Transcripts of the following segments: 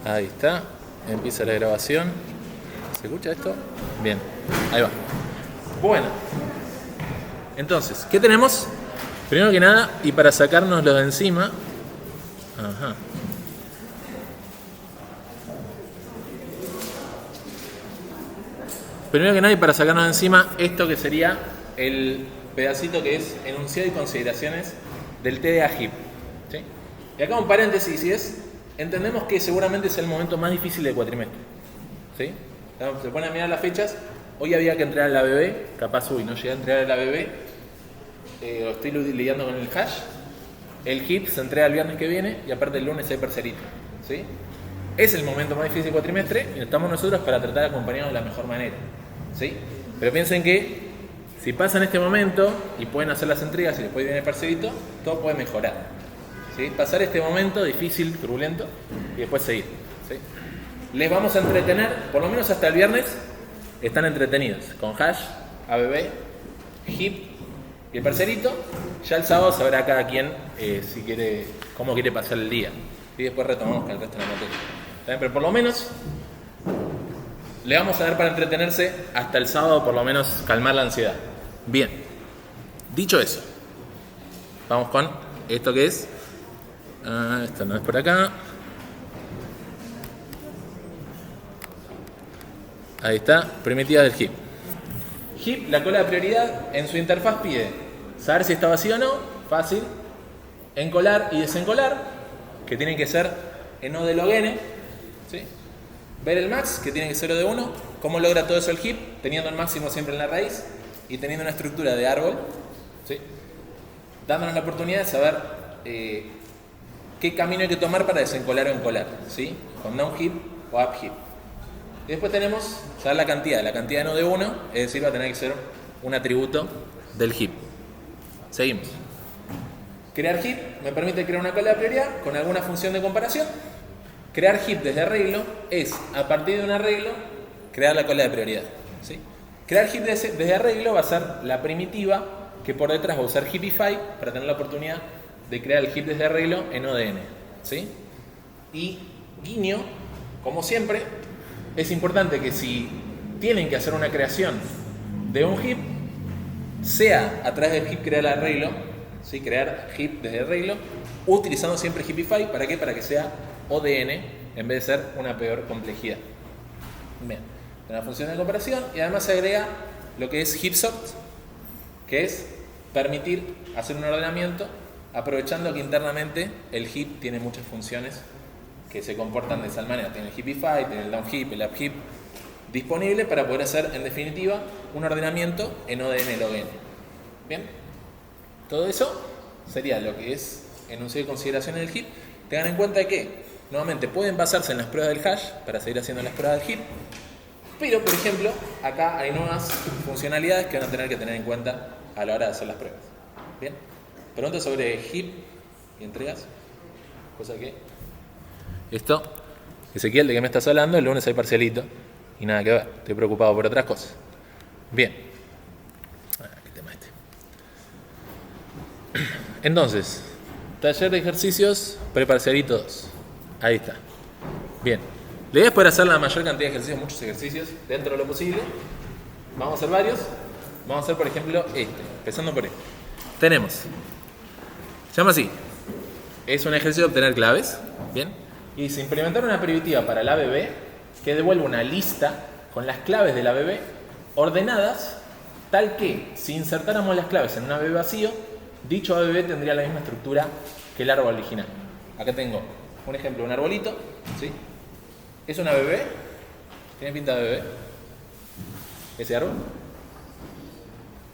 Ahí está. Empieza la grabación. ¿Se escucha esto? Bien. Ahí va. Bueno. Entonces, ¿qué tenemos? Primero que nada, y para sacárnoslo de encima. Ajá. Primero que nada, y para sacarnos de encima, esto que sería el pedacito que es enunciado y consideraciones del TDA-HIP. ¿Sí? Y acá un paréntesis, y es, entendemos que seguramente es el momento más difícil del cuatrimestre. ¿Sí? Se ponen a mirar las fechas, hoy había que entregar la BB, capaz no llegué a entregar la BB, estoy lidiando con el hash, el HIP se entrega el viernes que viene, y aparte el lunes hay parcerito. ¿Sí? Es el momento más difícil del cuatrimestre, y estamos nosotros para tratar de acompañarnos de la mejor manera. ¿Sí? Pero piensen que si pasan este momento y pueden hacer las entregas y después viene el parcerito, todo puede mejorar. ¿Sí? Pasar este momento difícil, turbulento, y después seguir. ¿Sí? Les vamos a entretener, por lo menos hasta el viernes, están entretenidos con hash, ABB, HIP y el parcerito. Ya el sábado sabrá cada quien si quiere, cómo quiere pasar el día. Y después retomamos con el resto de la materia. ¿También? Pero por lo menos le vamos a dar para entretenerse hasta el sábado, por lo menos calmar la ansiedad. Bien, dicho eso, vamos con esto que es. Esto no es por acá. Ahí está, primitivas del HIP. HIP, la cola de prioridad, en su interfaz pide saber si está vacío o no, fácil. Encolar y desencolar, que tienen que ser en O de log n. ¿Sí? Ver el max, que tiene que ser O de 1. ¿Cómo logra todo eso el HIP? Teniendo el máximo siempre en la raíz y teniendo una estructura de árbol. ¿Sí? Dándonos la oportunidad de saber qué camino hay que tomar para desencolar o encolar. ¿Sí? Con down HIP o up HIP. Y después tenemos saber la cantidad de no de 1, es decir, va a tener que ser un atributo del HIP. Seguimos. Crear HIP me permite crear una cola de prioridad con alguna función de comparación. Crear HIP desde arreglo es, a partir de un arreglo, crear la cola de prioridad. ¿Sí? Crear HIP desde arreglo va a ser la primitiva que por detrás va a usar HIPify para tener la oportunidad de crear el HIP desde arreglo en ODN. ¿Sí? Y guiño, como siempre, es importante que si tienen que hacer una creación de un HIP, sea a través del HIP crear el arreglo, ¿sí? Crear HIP desde arreglo, utilizando siempre HIPify. ¿Para qué? Para que sea ODN en vez de ser una peor complejidad. Bien, una función de comparación y además se agrega lo que es HIPsort, que es permitir hacer un ordenamiento aprovechando que internamente el HIP tiene muchas funciones que se comportan de esa manera. Tiene el HIPify, tiene el down HIP, el up HIP disponible para poder hacer en definitiva un ordenamiento en ODN log n. Bien, todo eso sería lo que es enunciado de consideraciones del HIP. Tengan en cuenta que nuevamente pueden basarse en las pruebas del hash para seguir haciendo las pruebas del HIP, pero por ejemplo acá hay nuevas funcionalidades que van a tener que tener en cuenta a la hora de hacer las pruebas. Bien, preguntas sobre HIP y entregas, cosa que esto, Ezequiel, ¿de qué me estás hablando? El lunes hay parcialito y nada que ver, estoy preocupado por otras cosas. Bien, ¿qué tema este? Entonces, taller de ejercicios preparcialito 2. Ahí está. Bien, la idea es poder hacer la mayor cantidad de ejercicios, muchos ejercicios dentro de lo posible. Vamos a hacer varios. Vamos a hacer por ejemplo empezando por este. Tenemos, se llama así, es un ejercicio de obtener claves. Bien. Y se implementar una primitiva para la ABB que devuelve una lista con las claves de la ABB ordenadas tal que si insertáramos las claves en un ABB vacío, dicho ABB tendría la misma estructura que el árbol original. Acá tengo un ejemplo de un arbolito, ¿sí? ¿Es un ABB? ¿Tiene pinta de ABB? ¿Ese árbol?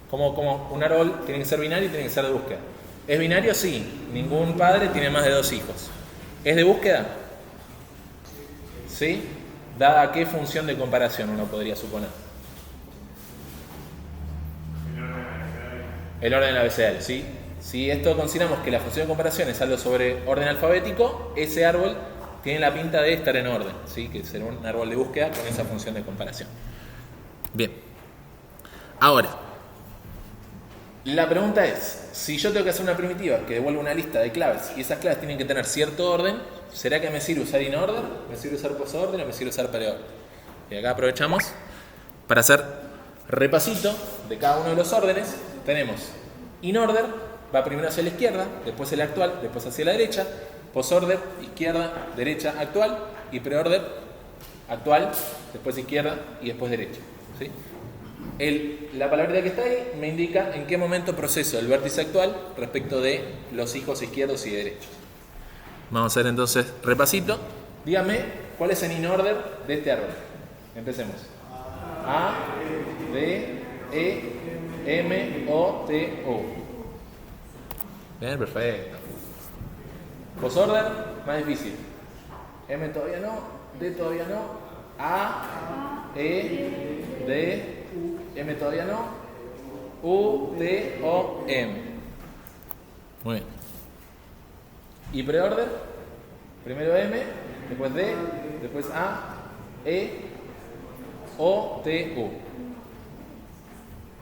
Como un árbol tiene que ser binario y tiene que ser de búsqueda. ¿Es binario? Sí. Ningún padre tiene más de 2 hijos. ¿Es de búsqueda? ¿Sí? ¿Dada qué función de comparación uno podría suponer? El orden abecedario, ¿sí? Si esto consideramos que la función de comparación es algo sobre orden alfabético, ese árbol tiene la pinta de estar en orden, ¿sí? Que será un árbol de búsqueda con esa función de comparación. Bien. Ahora, La pregunta es, si yo tengo que hacer una primitiva que devuelva una lista de claves y esas claves tienen que tener cierto orden, ¿será que me sirve usar in-order, me sirve usar post-order o me sirve usar pre-order? Y acá aprovechamos para hacer repasito de cada uno de los órdenes. Tenemos in-order, va primero hacia la izquierda, después el actual, después hacia la derecha, post-order, izquierda, derecha, actual, y pre-order, actual, después izquierda y después derecha. ¿Sí? La palabrita que está ahí me indica en qué momento proceso el vértice actual respecto de los hijos izquierdos y derechos. Vamos a hacer entonces repasito. Dígame cuál es el in-order de este árbol. Empecemos. A, D, E, M, O, T, O. Bien, perfecto. Post-order, más difícil. M todavía no, D todavía no, A, E, D, M todavía no, U, T, O, M. Muy bien. Y pre-order, primero M, después D, después A, E, O, T, U.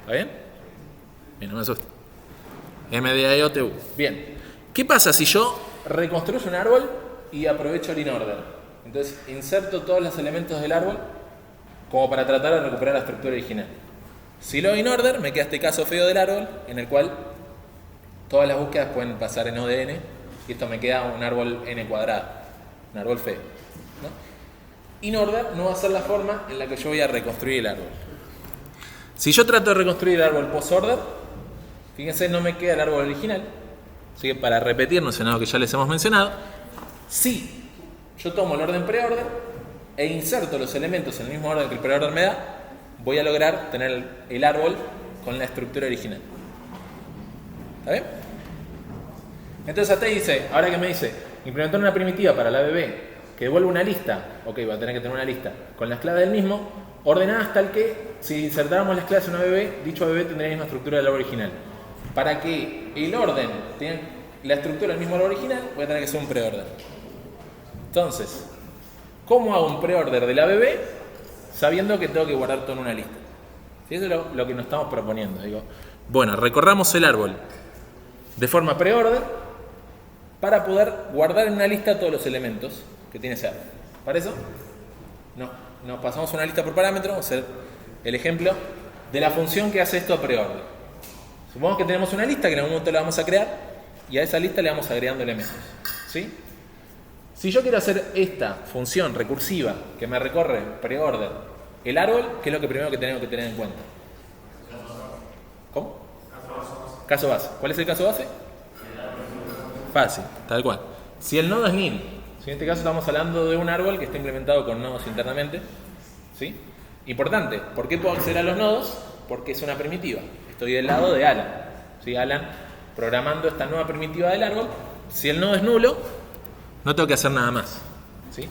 ¿Está bien? Bien, no me asuste. M, D, A, E, O, T, U. Bien. ¿Qué pasa si yo reconstruyo un árbol y aprovecho el in-order? Entonces inserto todos los elementos del árbol como para tratar de recuperar la estructura original. Si lo hago in-order, me queda este caso feo del árbol en el cual todas las búsquedas pueden pasar en O de n y esto me queda un árbol n cuadrado, un árbol feo, ¿no? In-order no va a ser la forma en la que yo voy a reconstruir el árbol. Si yo trato de reconstruir el árbol post-order, fíjense, no me queda el árbol original. Así que para repetirnos en algo que ya les hemos mencionado, si yo tomo el orden pre-order e inserto los elementos en el mismo orden que el pre-order me da, voy a lograr tener el árbol con la estructura original. ¿Está bien? Entonces hasta ahí dice, ahora que me dice, implementar una primitiva para la ABB que devuelve una lista, ok, va a tener que tener una lista con las claves del mismo, ordenadas tal que si insertáramos las claves en una ABB, dicho ABB tendría la misma estructura del árbol original. Para que el orden tenga la estructura del mismo árbol original, voy a tener que hacer un pre-order. Entonces, ¿cómo hago un pre-order del ABB sabiendo que tengo que guardar todo en una lista? ¿Sí? Eso es lo que nos estamos proponiendo. Digo, bueno, recorramos el árbol de forma pre-order para poder guardar en una lista todos los elementos que tiene ese árbol. ¿Para eso? No, nos pasamos una lista por parámetro. Vamos a hacer el ejemplo de la función que hace esto a pre-order. Supongamos que tenemos una lista que en algún momento la vamos a crear y a esa lista le vamos agregando elementos. ¿Sí? Si yo quiero hacer esta función recursiva que me recorre pre-order el árbol, ¿qué es lo que primero que tenemos que tener en cuenta? ¿Cómo? Caso base. ¿Cuál es el caso base? Fácil, tal cual. Si el nodo es nil, si en este caso estamos hablando de un árbol que está implementado con nodos internamente, ¿sí? Importante, ¿por qué puedo acceder a los nodos? Porque es una primitiva. Estoy del lado de Alan. ¿Sí? Alan programando esta nueva primitiva del árbol. Si el nodo es nulo, no tengo que hacer nada más. ¿Sí?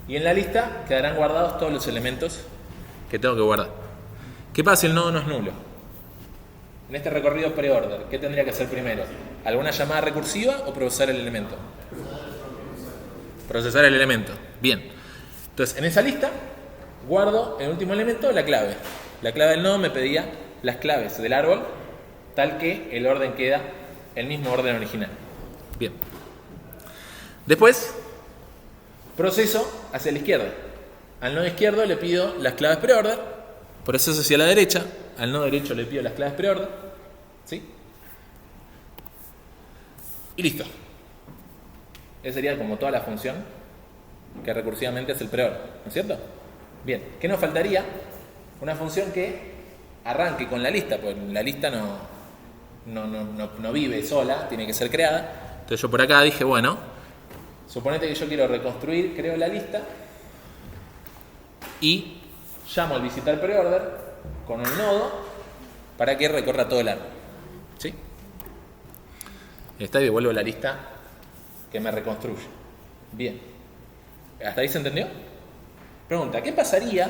Y en la lista quedarán guardados todos los elementos que tengo que guardar. ¿Qué pasa si el nodo no es nulo? En este recorrido pre-order, ¿qué tendría que hacer primero? ¿Alguna llamada recursiva o procesar el elemento? Procesar el elemento. Bien. Entonces, en esa lista guardo el último elemento, la clave. La clave del nodo me pedía las claves del árbol, tal que el orden queda el mismo orden original. Bien. Después, proceso hacia la izquierda. Al nodo izquierdo le pido las claves pre-order, proceso hacia la derecha, al nodo derecho le pido las claves pre-order, ¿sí? Y listo. Esa sería como toda la función que recursivamente es el pre-order, ¿no es cierto? Bien, ¿qué nos faltaría? Una función que arranque con la lista, porque la lista no vive sola, tiene que ser creada. Entonces yo por acá dije, bueno, suponete que yo quiero reconstruir, creo la lista y llamo al visitar pre-order con un nodo para que recorra todo el árbol. ¿Sí? Está y devuelvo la lista que me reconstruye. Bien. ¿Hasta ahí se entendió? Pregunta, ¿qué pasaría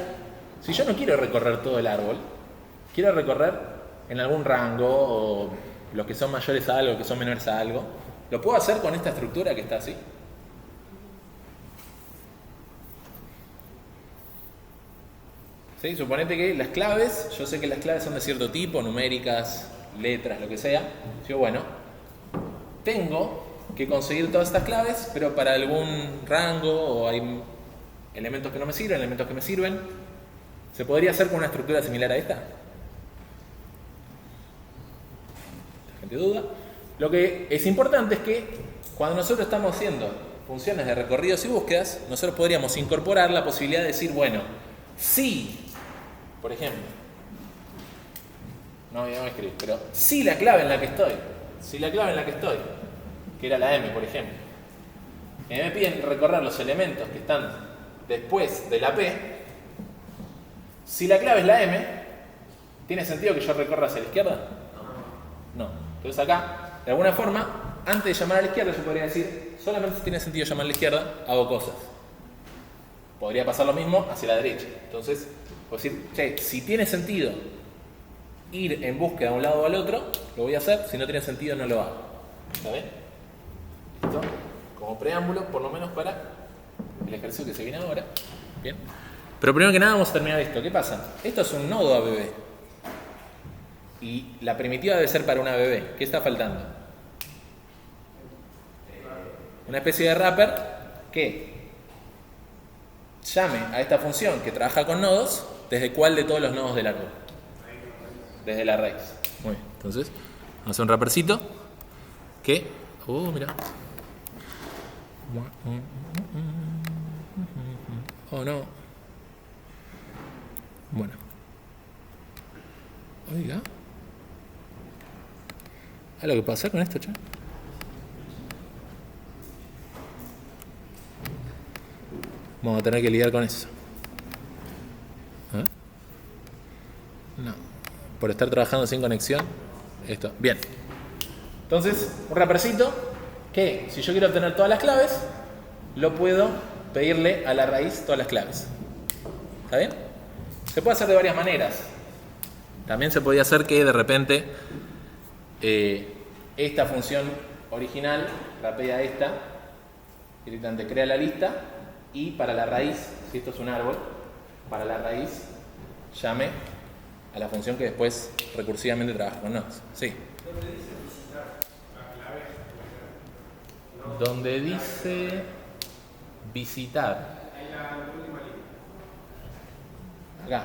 si yo no quiero recorrer todo el árbol? Quiero recorrer en algún rango o los que son mayores a algo, que son menores a algo. ¿Lo puedo hacer con esta estructura que está así? ¿Sí? Suponete que las claves, yo sé que las claves son de cierto tipo, numéricas, letras, lo que sea, digo, bueno, tengo que conseguir todas estas claves, pero para algún rango o hay elementos que no me sirven, elementos que me sirven. ¿Se podría hacer con una estructura similar a esta? La gente duda. Lo que es importante es que cuando nosotros estamos haciendo funciones de recorridos y búsquedas, nosotros podríamos incorporar la posibilidad de decir, bueno, si, por ejemplo, no voy a escribir, pero si la clave en la que estoy, que era la M, por ejemplo, y me piden recorrer los elementos que están después de la P, si la clave es la M, ¿tiene sentido que yo recorra hacia la izquierda? No. Entonces acá, de alguna forma, antes de llamar a la izquierda, yo podría decir, solamente si tiene sentido llamar a la izquierda, hago cosas. Podría pasar lo mismo hacia la derecha. Entonces, puedo decir, che, si tiene sentido ir en búsqueda de un lado o al otro, lo voy a hacer, si no tiene sentido, no lo hago. ¿Está bien? ¿Listo? Como preámbulo, por lo menos para el ejercicio que se viene ahora. Bien. Pero primero que nada vamos a terminar esto. ¿Qué pasa? Esto es un nodo ABB. Y la primitiva debe ser para una ABB. ¿Qué está faltando? Una especie de wrapper que llame a esta función que trabaja con nodos, ¿desde cuál de todos los nodos del árbol? Desde la raíz. Muy bien. Entonces, vamos a hacer un wrappercito que... mira. Oh, no. Bueno. Oiga. ¿A lo que pasa con esto, che? Vamos a tener que lidiar con eso. ¿Eh? No. Por estar trabajando sin conexión. Esto. Bien. Entonces, un wrappercito que, si yo quiero obtener todas las claves, lo puedo pedirle a la raíz todas las claves. ¿Está bien? Se puede hacer de varias maneras. También se podía hacer que de repente esta función original rapea a esta, directamente crea la lista y para la raíz, si esto es un árbol, para la raíz llame a la función que después recursivamente trabaja con nodos. Sí. Donde dice visitar. Acá.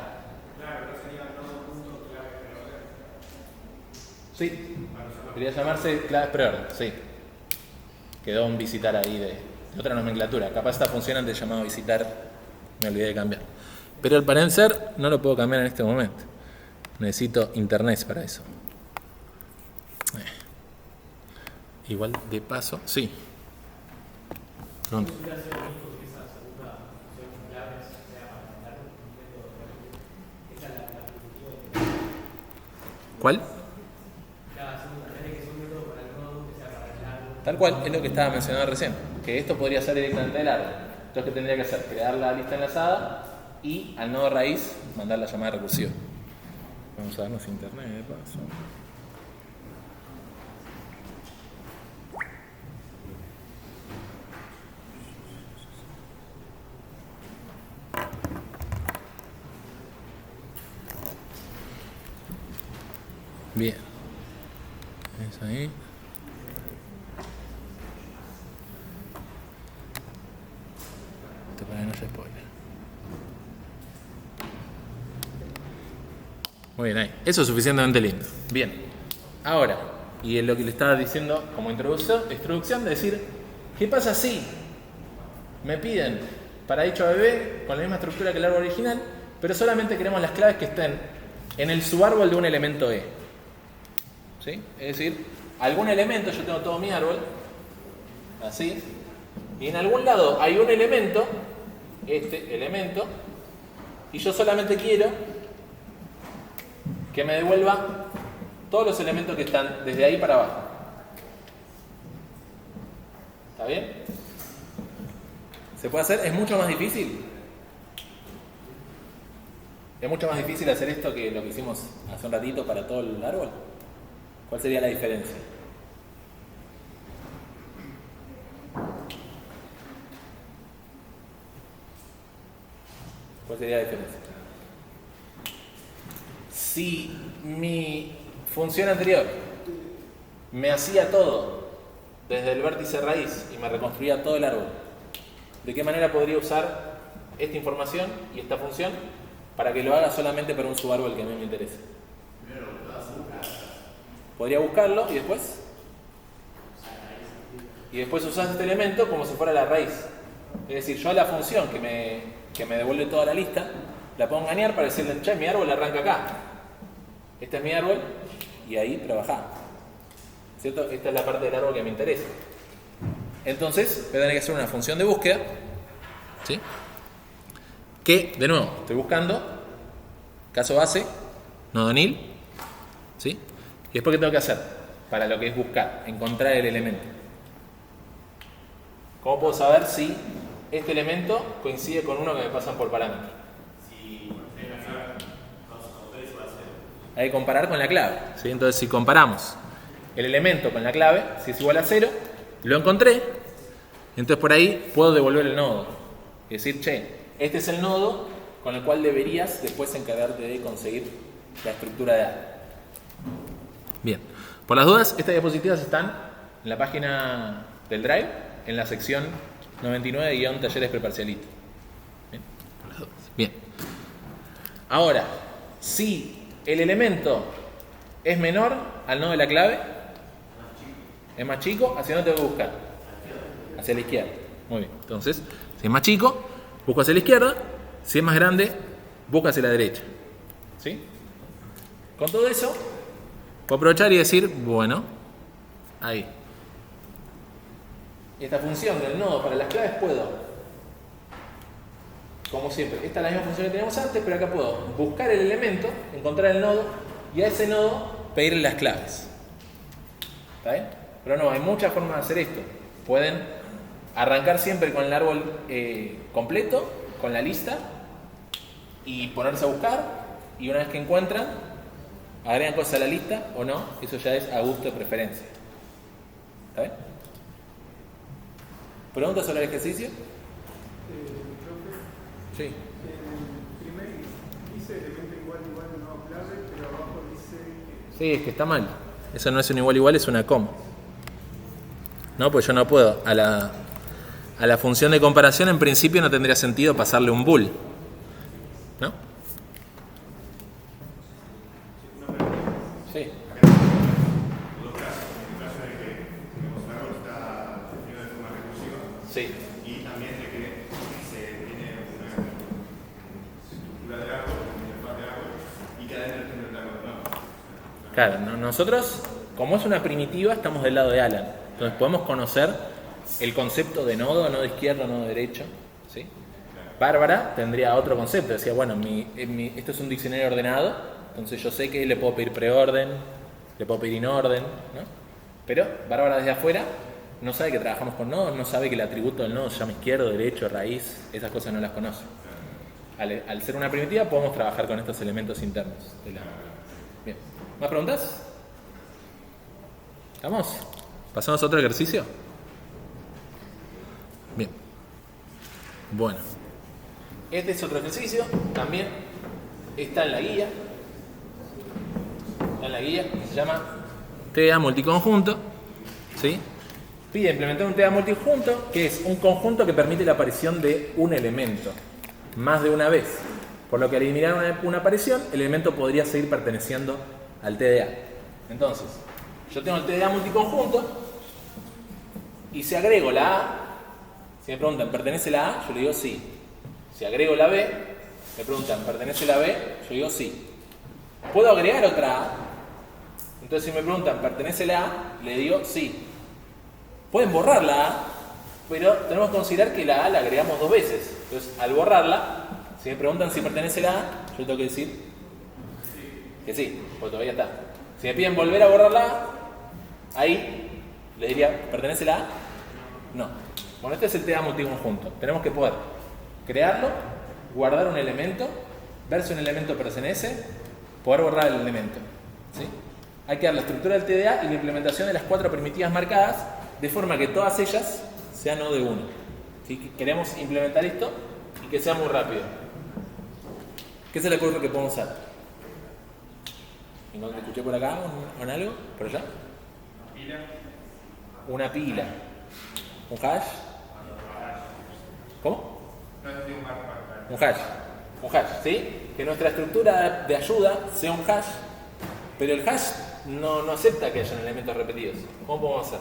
Sí. Debería llamarse claves preorden. Sí. Quedó un visitar ahí de otra nomenclatura. Capaz esta función antes llamado visitar me olvidé de cambiar. Pero al parecer no lo puedo cambiar en este momento. Necesito internet para eso. Igual de paso, sí. Pronto. ¿Cuál? Tal cual, es lo que estaba mencionando recién. Que esto podría ser directamente del árbol. Entonces, ¿qué tendría que hacer? Crear la lista enlazada y al nodo raíz mandar la llamada recursiva. Vamos a darnos internet de paso. Bien. Es ahí. Esto para que no se spoiler. Muy bien, ahí. Eso es suficientemente lindo. Bien. Ahora, y es lo que le estaba diciendo como introducción, de decir, ¿qué pasa si me piden para dicho bebé con la misma estructura que el árbol original, pero solamente queremos las claves que estén en el subárbol de un elemento E? ¿Sí? Es decir, algún elemento, yo tengo todo mi árbol, así, y en algún lado hay un elemento, este elemento, y yo solamente quiero que me devuelva todos los elementos que están desde ahí para abajo. ¿Está bien? ¿Se puede hacer? ¿Es mucho más difícil? ¿Es mucho más difícil hacer esto que lo que hicimos hace un ratito para todo el árbol? ¿Cuál sería la diferencia? ¿Cuál sería la diferencia? Si mi función anterior me hacía todo desde el vértice raíz y me reconstruía todo el árbol, ¿de qué manera podría usar esta información y esta función para que lo haga solamente para un subárbol que a mí me interese? Podría buscarlo y después usar este elemento como si fuera la raíz. Es decir, yo a la función que me devuelve toda la lista la puedo engañar para decirle, che, mi árbol arranca acá. Este es mi árbol y ahí trabajá. ¿Cierto? Esta es la parte del árbol que me interesa. Entonces, voy a tener que hacer una función de búsqueda, ¿sí? Que, de nuevo, estoy buscando caso base, nodo nil, ¿sí? Y después, ¿qué tengo que hacer? Para lo que es buscar, encontrar el elemento. ¿Cómo puedo saber si este elemento coincide con uno que me pasan por parámetro? Hay que comparar con la clave, ¿sí? Entonces, si comparamos el elemento con la clave, si es igual a 0, lo encontré, entonces por ahí puedo devolver el nodo. Es decir, che, este es el nodo con el cual deberías después encargarte de conseguir la estructura de A. Bien, por las dudas, estas diapositivas están en la página del Drive, en la sección 99-talleres preparcialitos. Bien, por las dudas. Bien. Ahora, si el elemento es menor al nodo de la clave, es más chico, ¿hacia dónde tengo que buscar? Hacia la izquierda. Muy bien. Entonces, si es más chico, busco hacia la izquierda. Si es más grande, busco hacia la derecha. ¿Sí? Con todo eso, puedo aprovechar y decir, bueno, ahí. Esta función del nodo para las claves puedo, como siempre, esta es la misma función que teníamos antes, pero acá puedo buscar el elemento, encontrar el nodo y a ese nodo pedirle las claves. ¿Está bien? Pero no, hay muchas formas de hacer esto. Pueden arrancar siempre con el árbol completo, con la lista, y ponerse a buscar, y una vez que encuentran, agregan cosas a la lista o no, eso ya es a gusto de preferencia. ¿Está bien? ¿Preguntas sobre el ejercicio? Sí. En el primer dice elemento igual no clave, pero abajo dice que... Sí, es que está mal. Eso no es un igual, es una coma. No, pues yo no puedo. A la función de comparación, en principio, no tendría sentido pasarle un bool. ¿No? Sí. Sí. Y también de que se tiene una estructura de árbol, una interfaz de árbol, y que adentro tiene el árbol no. Claro, nosotros, como es una primitiva, estamos del lado de Alan. Entonces podemos conocer el concepto de nodo izquierdo, nodo derecho. ¿Sí? Bárbara tendría otro concepto. Decía, bueno, esto es un diccionario ordenado, entonces yo sé que le puedo pedir preorden, le puedo pedir inorden, ¿no? Pero Bárbara desde afuera no sabe que trabajamos con nodos, no sabe que el atributo del nodo se llama izquierdo, derecho, raíz, esas cosas no las conoce. Al ser una primitiva podemos trabajar con estos elementos internos. Bien. ¿Más preguntas? ¿Estamos? ¿Pasamos a otro ejercicio? Bien. Bueno. Este es otro ejercicio, también está en la guía. Está en la guía, que se llama TDA multiconjunto. ¿Sí? Pide implementar un TDA multiconjunto, que es un conjunto que permite la aparición de un elemento más de una vez. Por lo que al eliminar una aparición, el elemento podría seguir perteneciendo al TDA. Entonces, yo tengo el TDA multiconjunto y si agrego la A, si me preguntan, ¿pertenece la A? Yo le digo sí. Si agrego la B, me preguntan, ¿pertenece la B? Yo digo sí. ¿Puedo agregar otra A? Entonces, si me preguntan, ¿pertenece la A? Le digo sí. Pueden borrar la A, pero tenemos que considerar que la A la agregamos 2 veces. Entonces, al borrarla, si me preguntan si pertenece la A, yo tengo que decir que sí, porque todavía está. Si me piden volver a borrar la A, ahí les diría, ¿pertenece la A? No. Bueno, este es el TDA multiconjunto. Tenemos que poder crearlo, guardar un elemento, ver si un elemento pertenece, poder borrar el elemento. ¿Sí? Hay que dar la estructura del TDA y la implementación de las 4 primitivas marcadas, de forma que todas ellas sean nodo de 1. ¿Sí? Queremos implementar esto y que sea muy rápido. ¿Qué se le ocurre que podemos usar? ¿Escuché por acá en algo? ¿Por allá? Pila. Una pila. ¿Un hash? ¿Cómo? No es de un bar. Un hash. Un hash, ¿sí? Que nuestra estructura de ayuda sea un hash, pero el hash no acepta que hayan elementos repetidos. ¿Cómo podemos hacer?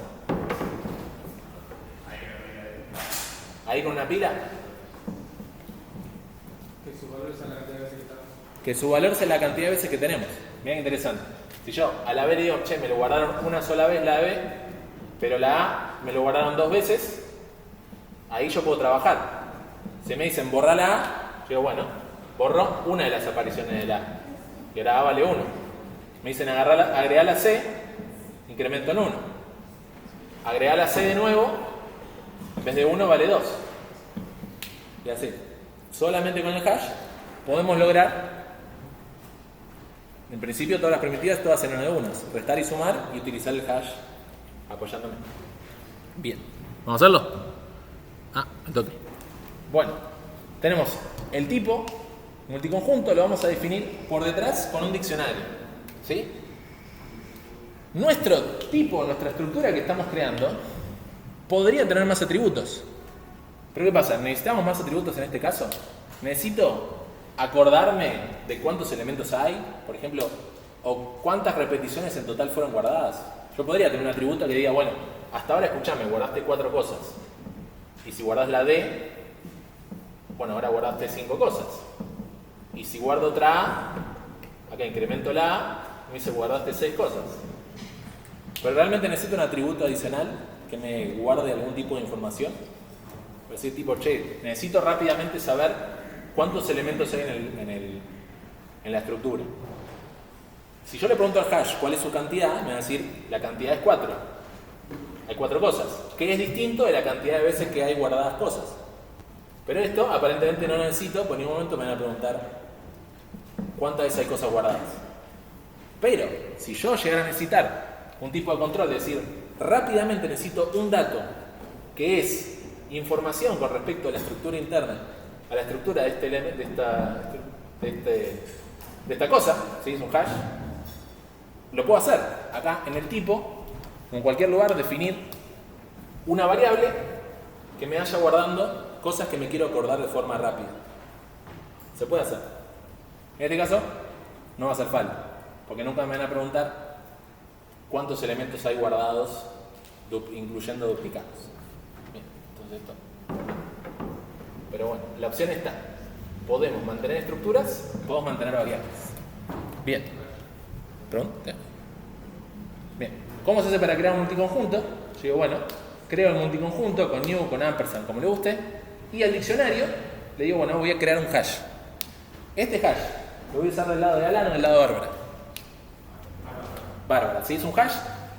Ahí con una pila. Que su valor sea la cantidad de veces que está. Que su valor sea la cantidad de veces que tenemos. Miren qué interesante. Si yo a la B digo, che, me lo guardaron una sola vez la B, pero la A me lo guardaron 2 veces, ahí yo puedo trabajar. Si me dicen borrar la A, yo digo, bueno, borro una de las apariciones de la A. Y ahora A vale 1. Me dicen agregar la C, incremento en 1. Agregar la C de nuevo, en vez de 1 vale 2. Y así. Solamente con el hash podemos lograr, en principio todas las primitivas todas en 1 de 1, restar y sumar y utilizar el hash apoyándome. Bien, ¿vamos a hacerlo? El toque. Bueno, tenemos el tipo multiconjunto, lo vamos a definir por detrás con un diccionario, ¿sí? Nuestro tipo, nuestra estructura que estamos creando, podría tener más atributos. Pero ¿qué pasa? ¿Necesitamos más atributos en este caso? ¿Necesito acordarme de cuántos elementos hay, por ejemplo, o cuántas repeticiones en total fueron guardadas? Yo podría tener un atributo que diga, bueno, hasta ahora escuchame, guardaste 4 cosas. Y si guardas la D, bueno, ahora guardaste 5 cosas. Y si guardo otra A, acá incremento la A, me dice guardaste 6 cosas. Pero realmente necesito un atributo adicional que me guarde algún tipo de información. Por decir tipo, che, necesito rápidamente saber cuántos elementos hay en la estructura. Si yo le pregunto al hash cuál es su cantidad, me va a decir la cantidad es 4. Hay 4 cosas, que es distinto de la cantidad de veces que hay guardadas cosas. Pero esto aparentemente no lo necesito, porque en ningún momento me van a preguntar cuántas veces hay cosas guardadas. Pero si yo llegara a necesitar un tipo de control, es decir, rápidamente necesito un dato que es información con respecto a la estructura interna, a la estructura de este elemento, de esta cosa, ¿sí? Es un hash, lo puedo hacer acá en el tipo, en cualquier lugar, definir una variable que me vaya guardando cosas que me quiero acordar de forma rápida. Se puede hacer. En este caso, no va a hacer falta, porque nunca me van a preguntar cuántos elementos hay guardados, incluyendo duplicados. Bien, entonces esto. Pero bueno, la opción está. Podemos mantener estructuras, podemos mantener variables. Bien. ¿Pregunta? Bien. ¿Cómo se hace para crear un multiconjunto? Yo digo, bueno, creo el multiconjunto con new, con ampersand, como le guste, y al diccionario le digo, bueno, voy a crear un hash. Este hash lo voy a usar del lado de Alan o del lado de Bárbara. Bárbara, si es un hash,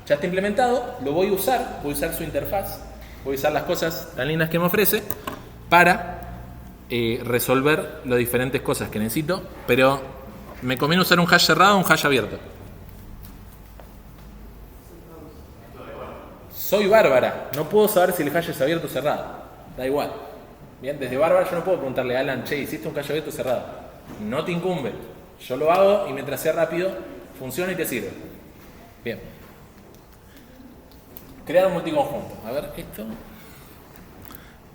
ya está implementado, lo voy a usar su interfaz, voy a usar las cosas tan lindas que me ofrece para resolver las diferentes cosas que necesito, pero me conviene usar un hash cerrado o un hash abierto. Soy Bárbara, no puedo saber si el hash es abierto o cerrado, da igual. Bien, desde Bárbara yo no puedo preguntarle a Alan, che, ¿hiciste un hash abierto o cerrado? No te incumbe, yo lo hago y mientras sea rápido, funciona y te sirve. Bien. Crear un multiconjunto. A ver, ¿esto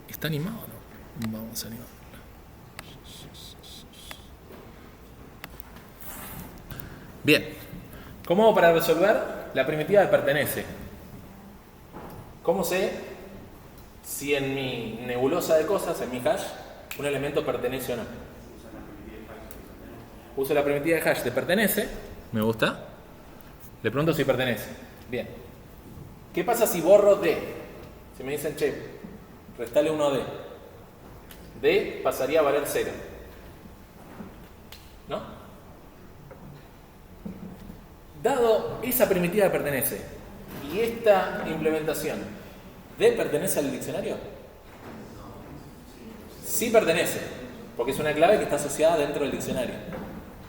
está animado o no? Vamos a animarlo. Bien. ¿Cómo hago para resolver la primitiva de pertenece? ¿Cómo sé si en mi nebulosa de cosas, en mi hash, un elemento pertenece o no? Uso la primitiva de hash de pertenece. Me gusta. Le pregunto si pertenece. Bien. ¿Qué pasa si borro D? Si me dicen, che, restale 1 a D. D pasaría a valer 0. ¿No? Dado esa primitiva de pertenece y esta implementación, ¿D pertenece al diccionario? Sí pertenece, porque es una clave que está asociada dentro del diccionario.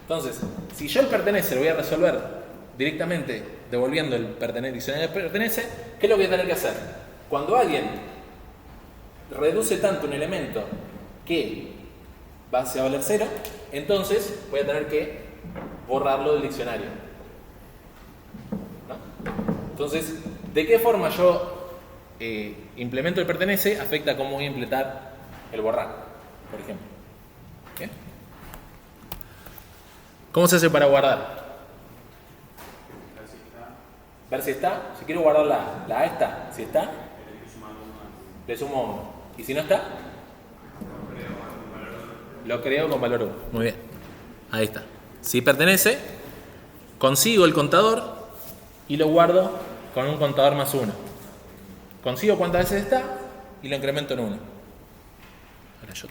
Entonces, si yo el pertenece lo voy a resolver directamente devolviendo el diccionario de pertenece, ¿qué es lo que voy a tener que hacer? Cuando alguien reduce tanto un elemento que va a valer 0, entonces voy a tener que borrarlo del diccionario. Entonces, ¿de qué forma yo implemento el pertenece? Afecta cómo voy a implementar el borrar, por ejemplo. ¿Bien? ¿Cómo se hace para guardar? Ver si está. Si quiero guardar la A está. Si está, le sumo 1. ¿Y si no está? Lo creo con valor 1. Muy bien. Ahí está. Si pertenece, consigo el contador y lo guardo con un contador más 1. Consigo cuántas veces está y lo incremento en 1. Ahora yo.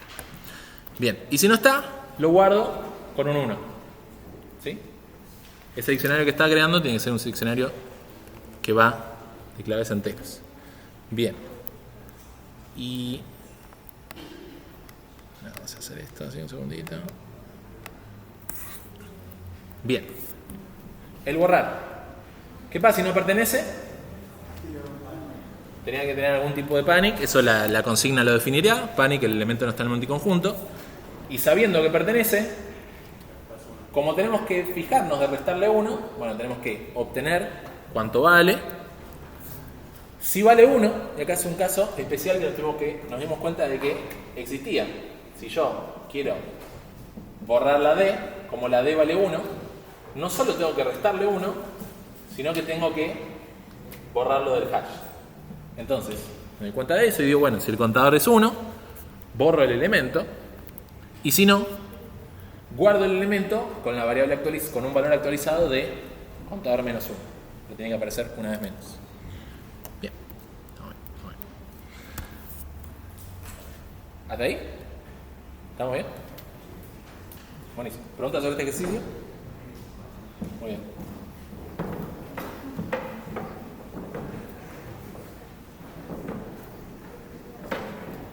Bien. Y si no está, lo guardo con un 1. ¿Sí? Ese diccionario que está creando tiene que ser un diccionario que va de claves enteras. Bien. Y vamos a hacer esto así un segundito. Bien. El borrar. ¿Qué pasa si no pertenece? Tenía que tener algún tipo de panic. Eso la consigna lo definiría. Panic, el elemento no está en el multiconjunto. Y sabiendo que pertenece, como tenemos que fijarnos de restarle 1, bueno, tenemos que obtener cuánto vale. Si vale 1, y acá es un caso especial que nos dimos cuenta de que existía. Si yo quiero borrar la D, como la D vale 1, no solo tengo que restarle 1, sino que tengo que borrarlo del hash. Entonces, me doy cuenta de eso y digo, bueno, si el contador es 1, borro el elemento, y si no, guardo el elemento con la variable con un valor actualizado de contador menos 1. Que tiene que aparecer una vez menos. Bien. ¿Hasta ahí? ¿Estamos bien? Buenísimo. ¿Preguntas sobre este ejercicio? Muy bien.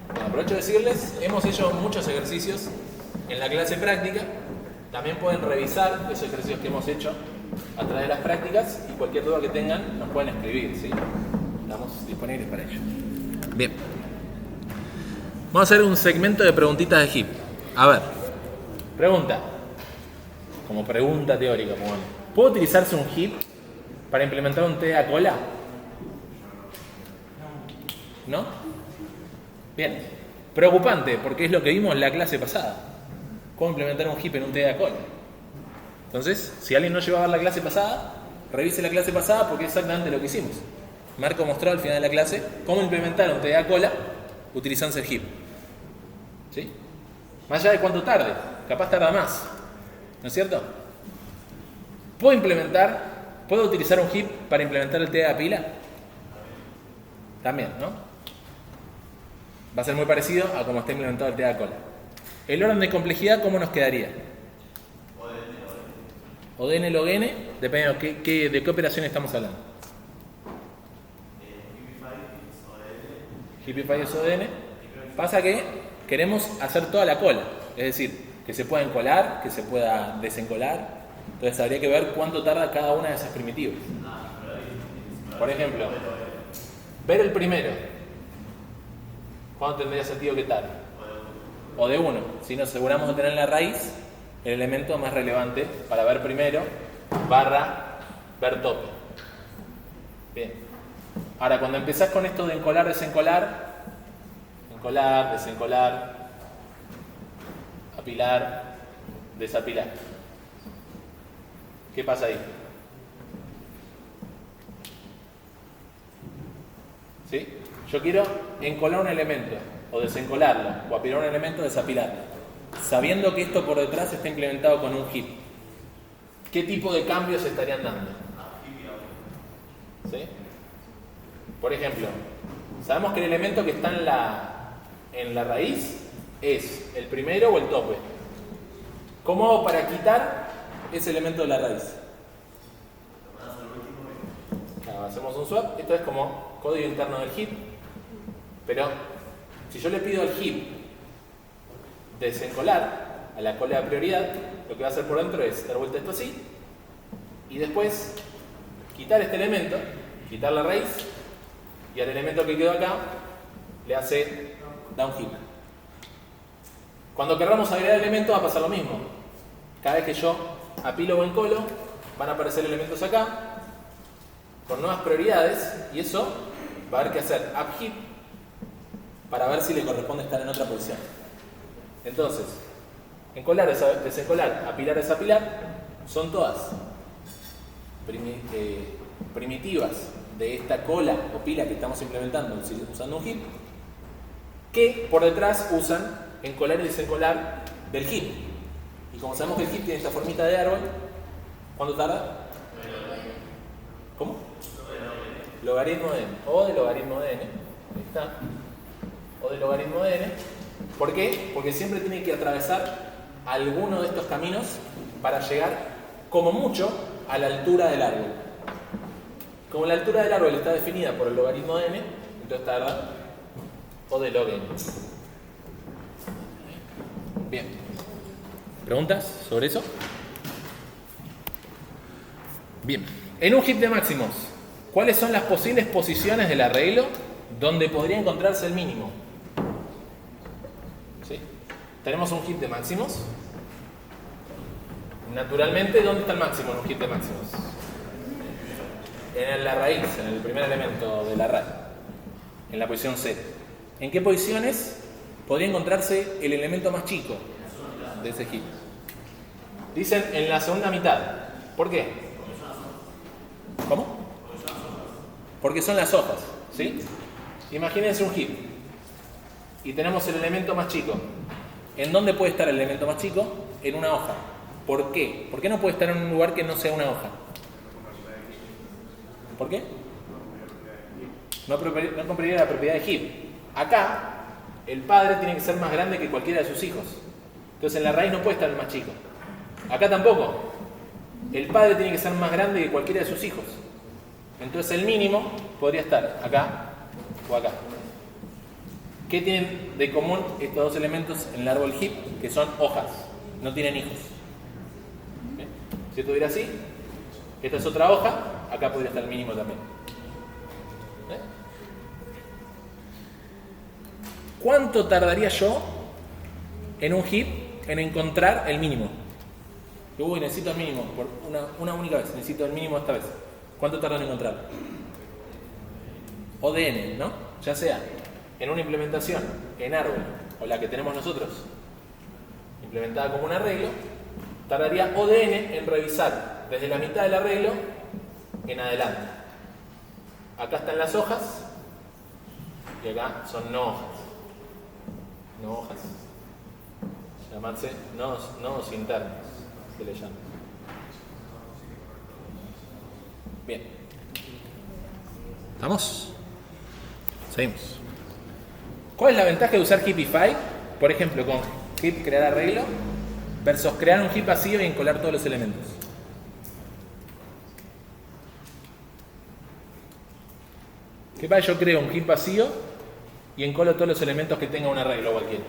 Bueno, aprovecho de decirles, hemos hecho muchos ejercicios en la clase práctica. También pueden revisar esos ejercicios que hemos hecho a través de las prácticas y cualquier duda que tengan nos pueden escribir, ¿sí? Estamos disponibles para ello. Bien. Vamos a hacer un segmento de preguntitas de HIP. A ver. Pregunta. Como pregunta teórica, como bueno. ¿Puede utilizarse un HIP para implementar un TDA cola? ¿No? Bien. Preocupante, porque es lo que vimos en la clase pasada. ¿Cómo implementar un HIP en un TDA cola? Entonces, si alguien no llegó a ver la clase pasada, revise la clase pasada porque es exactamente lo que hicimos. Marco mostró al final de la clase cómo implementar un TDA cola utilizando el HIP. ¿Sí? Más allá de cuánto tarde, capaz tarda más. ¿No es cierto? ¿Puedo utilizar un HIP para implementar el TDA pila? También, ¿no? Va a ser muy parecido a cómo está implementado el TDA cola. El orden de complejidad, ¿cómo nos quedaría? O DN log n, depende de qué operación estamos hablando. Hipify es ODN. Pasa que queremos hacer toda la cola, es decir, que se pueda encolar, que se pueda desencolar. Entonces habría que ver cuánto tarda cada una de esas primitivas. Por ejemplo, ver el primero. ¿Cuándo tendría sentido que tarde? O de 1. Si nos aseguramos de tener en la raíz el elemento más relevante para ver primero, barra, ver tope. Bien. Ahora, cuando empezás con esto de encolar, desencolar, encolar, desencolar, apilar, desapilar. ¿Qué pasa ahí? ¿Sí? Yo quiero encolar un elemento, o desencolarlo, o apilar un elemento, desapilarlo, sabiendo que esto por detrás está implementado con un HIP. ¿Qué tipo de cambios se estarían dando? ¿Sí? Por ejemplo, sabemos que el elemento que está en la raíz es el primero o el tope. ¿Cómo hago para quitar ese elemento de la raíz? Hacemos un swap. Esto es como código interno del HIP. Pero si yo le pido al HIP desencolar a la cola de prioridad, lo que va a hacer por dentro es dar vuelta esto así y después quitar este elemento, quitar la raíz, y al elemento que quedó acá le hace downhip. Cuando querramos agregar elementos va a pasar lo mismo. Cada vez que yo apilo o encolo, van a aparecer elementos acá. con nuevas prioridades y eso va a haber que hacer up heap para ver si le corresponde estar en otra posición. Entonces, encolar, desencolar, apilar, desapilar son todas primitivas de esta cola o pila que estamos implementando usando un heap, que por detrás usan encolar y desencolar del heap. Y como sabemos que el heap tiene esta formita de árbol, ¿cuánto tarda? ¿Cómo? Logaritmo de n. O de logaritmo de n. Ahí está. O de logaritmo de n. ¿Por qué? Porque siempre tiene que atravesar alguno de estos caminos para llegar, como mucho, a la altura del árbol. Como la altura del árbol está definida por el logaritmo de n, entonces tarda O de log n. Bien. ¿Preguntas sobre eso? Bien. En un heap de máximos, ¿cuáles son las posibles posiciones del arreglo donde podría encontrarse el mínimo? ¿Sí? Tenemos un heap de máximos. Naturalmente, ¿dónde está el máximo en un heap de máximos? En la raíz, en el primer elemento del array, en la posición 0. ¿En qué posiciones podría encontrarse el elemento más chico de ese heap? Dicen en la segunda mitad. ¿Por qué? ¿Cómo? Porque son las hojas, ¿sí? Imagínense un heap y tenemos el elemento más chico. ¿En dónde puede estar el elemento más chico? En una hoja. ¿Por qué? ¿Por qué no puede estar en un lugar que no sea una hoja? ¿Por qué? No cumpliría la propiedad de heap. Acá, el padre tiene que ser más grande que cualquiera de sus hijos. Entonces en la raíz no puede estar el más chico. Acá tampoco. El padre tiene que ser más grande que cualquiera de sus hijos. Entonces el mínimo podría estar acá o acá. ¿Qué tienen de común estos dos elementos en el árbol heap? Que son hojas, no tienen hijos. ¿Bien? Si estuviera así, esta es otra hoja, acá podría estar el mínimo también. ¿Bien? ¿Cuánto tardaría yo en un heap en encontrar el mínimo? Uy, necesito el mínimo por una única vez, necesito el mínimo esta vez. ¿Cuánto tarda en encontrarlo? O de n, ¿no? Ya sea en una implementación en árbol o la que tenemos nosotros, implementada como un arreglo, tardaría O de n en revisar desde la mitad del arreglo en adelante. Acá están las hojas y acá son no hojas. No hojas. Llamarse nodos internos, se le llama. Bien. ¿Estamos? Seguimos. ¿Cuál es la ventaja de usar Heapify? Por ejemplo, con heap crear arreglo versus crear un heap vacío y encolar todos los elementos. ¿Qué pasa? Yo creo un heap vacío y encolo todos los elementos que tenga un arreglo cualquiera.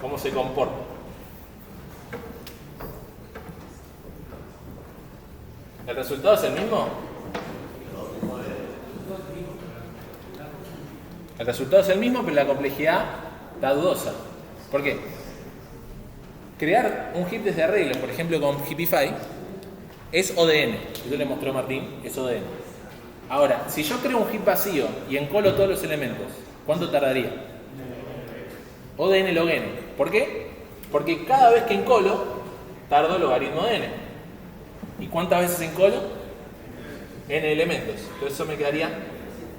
¿Cómo se comporta? ¿El resultado es el mismo? El resultado es el mismo, pero la complejidad está dudosa. ¿Por qué? Crear un heap desde arreglo, por ejemplo con Heapify, es O de n. Eso le mostró Martín, es O de n. Ahora, si yo creo un heap vacío y encolo todos los elementos, ¿cuánto tardaría? O de n log n. ¿Por qué? Porque cada vez que encolo, tardo logaritmo de n. ¿Y cuántas veces encolo? N elementos. Entonces eso me quedaría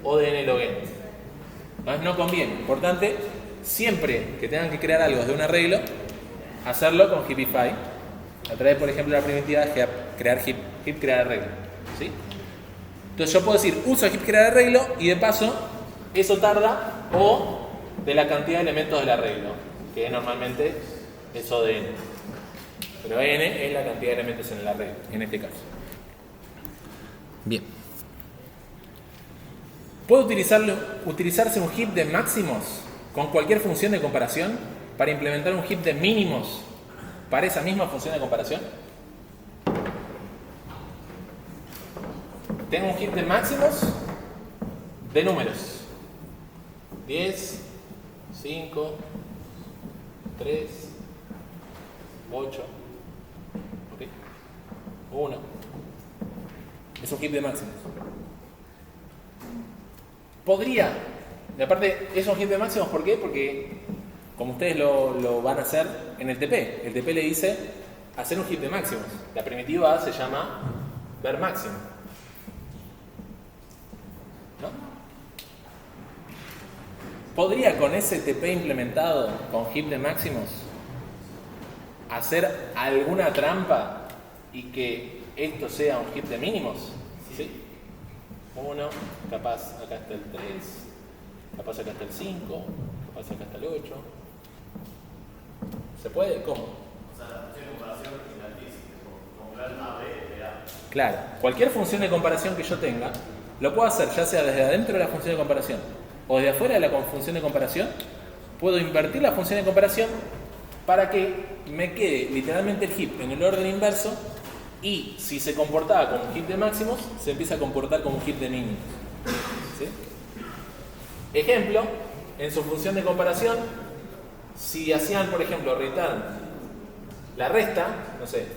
O de n log n. No conviene. Importante, siempre que tengan que crear algo de un arreglo, hacerlo con Heapify. A través, por ejemplo, de la primitiva de crear heap crear arreglo. ¿Sí? Entonces yo puedo decir, uso heap crear arreglo y de paso, eso tarda O de la cantidad de elementos del arreglo, que normalmente es O de n. Pero n es la cantidad de elementos en el arreglo, en este caso. Bien. ¿Puede utilizarse un heap de máximos con cualquier función de comparación para implementar un heap de mínimos para esa misma función de comparación? Tengo un heap de máximos de números. 10, 5, 3, 8. ¿Ok? 1. Es un heap de máximos. Podría, y aparte es un heap de máximos, ¿por qué? Porque como ustedes lo van a hacer en el TP. El TP le dice hacer un heap de máximos. La primitiva se llama ver máximo. ¿No? ¿Podría con ese TP implementado con heap de máximos hacer alguna trampa y que esto sea un heap de mínimos? ¿Sí? 1, capaz acá está el 3, capaz acá está el 5, capaz acá está el 8. ¿Se puede? ¿Cómo? O sea, la función de comparación es la física, como comprar A, B, de A. Claro, cualquier función de comparación que yo tenga, lo puedo hacer ya sea desde adentro de la función de comparación o desde afuera de la función de comparación. Puedo invertir la función de comparación para que me quede literalmente el heap en el orden inverso y si se comportaba como un heap de máximos, se empieza a comportar como un heap de mínimos. ¿Sí? Ejemplo, en su función de comparación, si hacían, por ejemplo, return la resta, no sé,